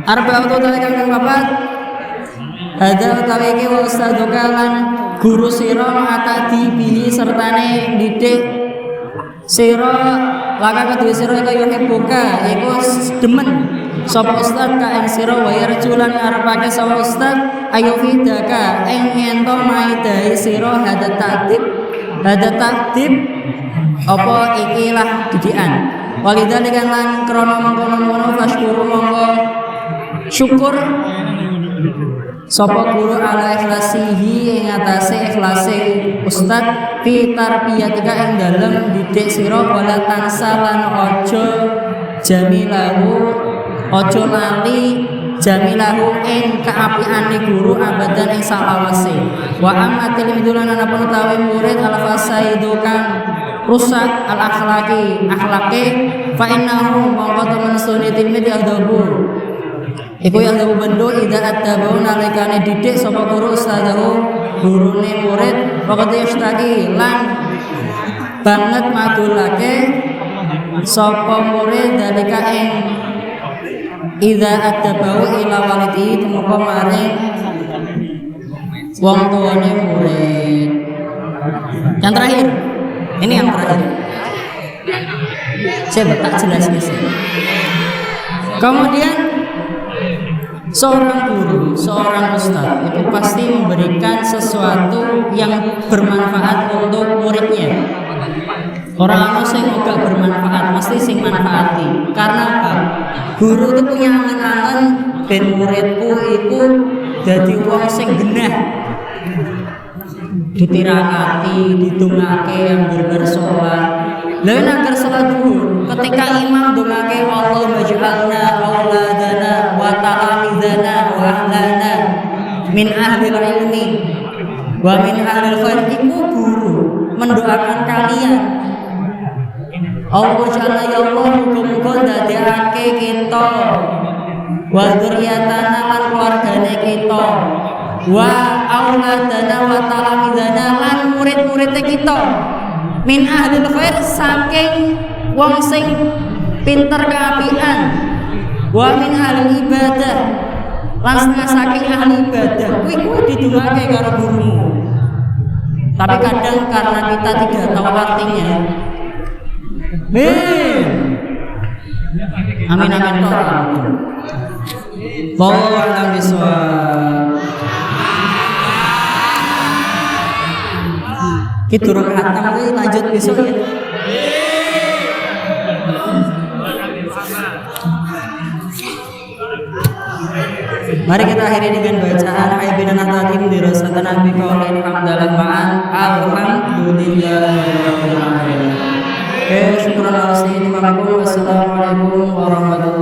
Arba'atu dzalika kang papat ada utawi iki wa ustadzuka lan guru sira atadi bihi sertane didik sira laka kedue sira kaya heboka iku demen sapa ustad ka ing sira wa yarjulan arepake sapa ustad ayo fidaka ing ento maidai sira hadat tadib Hada takdib apa ikilah didikan. Walidzalika lan krana mengkono-mengkono fasyukuru monggo syukur sapa guru ala ikhlasihi ing atase ikhlase ustad fi tarbiyatika ing dalem didik sira wala tansa lan aja jamilahu aja lali jamilahu ing kaapiane guru abadan ing salawase wa amatil midulan ana pun utawi murid al fasaidu kang rusak al akhlaqi fa innahu mongko temen sunni tilmid yahdabu iku yahdabu bendo idza attabau nalikane didik sapa guru ustadahu gurune murid waqt yastaqi lan banget madulake sapa murid dalika ing idza attabau ila walidi tumeka maring wong tuane murid. Yang terakhir, ini yang terakhir. Saya tak jelas sih. Kemudian seorang guru, seorang ustaz itu pasti memberikan sesuatu yang bermanfaat untuk muridnya. Orang anu sing gak bermanfaat mesti sing manfaati. Karena apa? Guru itu punya angan-angan ben muridku iku dadi wong sing genah. Ditirakati, ditungake yang bersolat. Lalu nangker salat dulu. Ketika imam dongake Allah maj'alna auladana wa ta'amidana wa ahlana min ahli ilmi wa min ahli khair, iku guru mendoakan kalian. Allah jalla ya Allah muga-muga dadekake kita wa dzurriyyatana lan keluargane kita wa auladana wa talamidana lan murid-muridnya kita min ahlil khair saking wong sing pinter keapian wa min ahlil ibadah lan saking ahli ibadah kuwi didungake karo gurumu. Tapi kadang karena kita tidak tahu artinya. Amin amin toh. Wallahu a'lam bishawab. Kita turun hatam lagi lanjut besok ya. Mari kita akhiri dengan bacaan Aibina Natatim di Rosatan Nabi Qaulin Hamdalan Ma'an Alhamdulillah. Syukur Allah. Wassalamualaikum warahmatullahi wabarakatuh.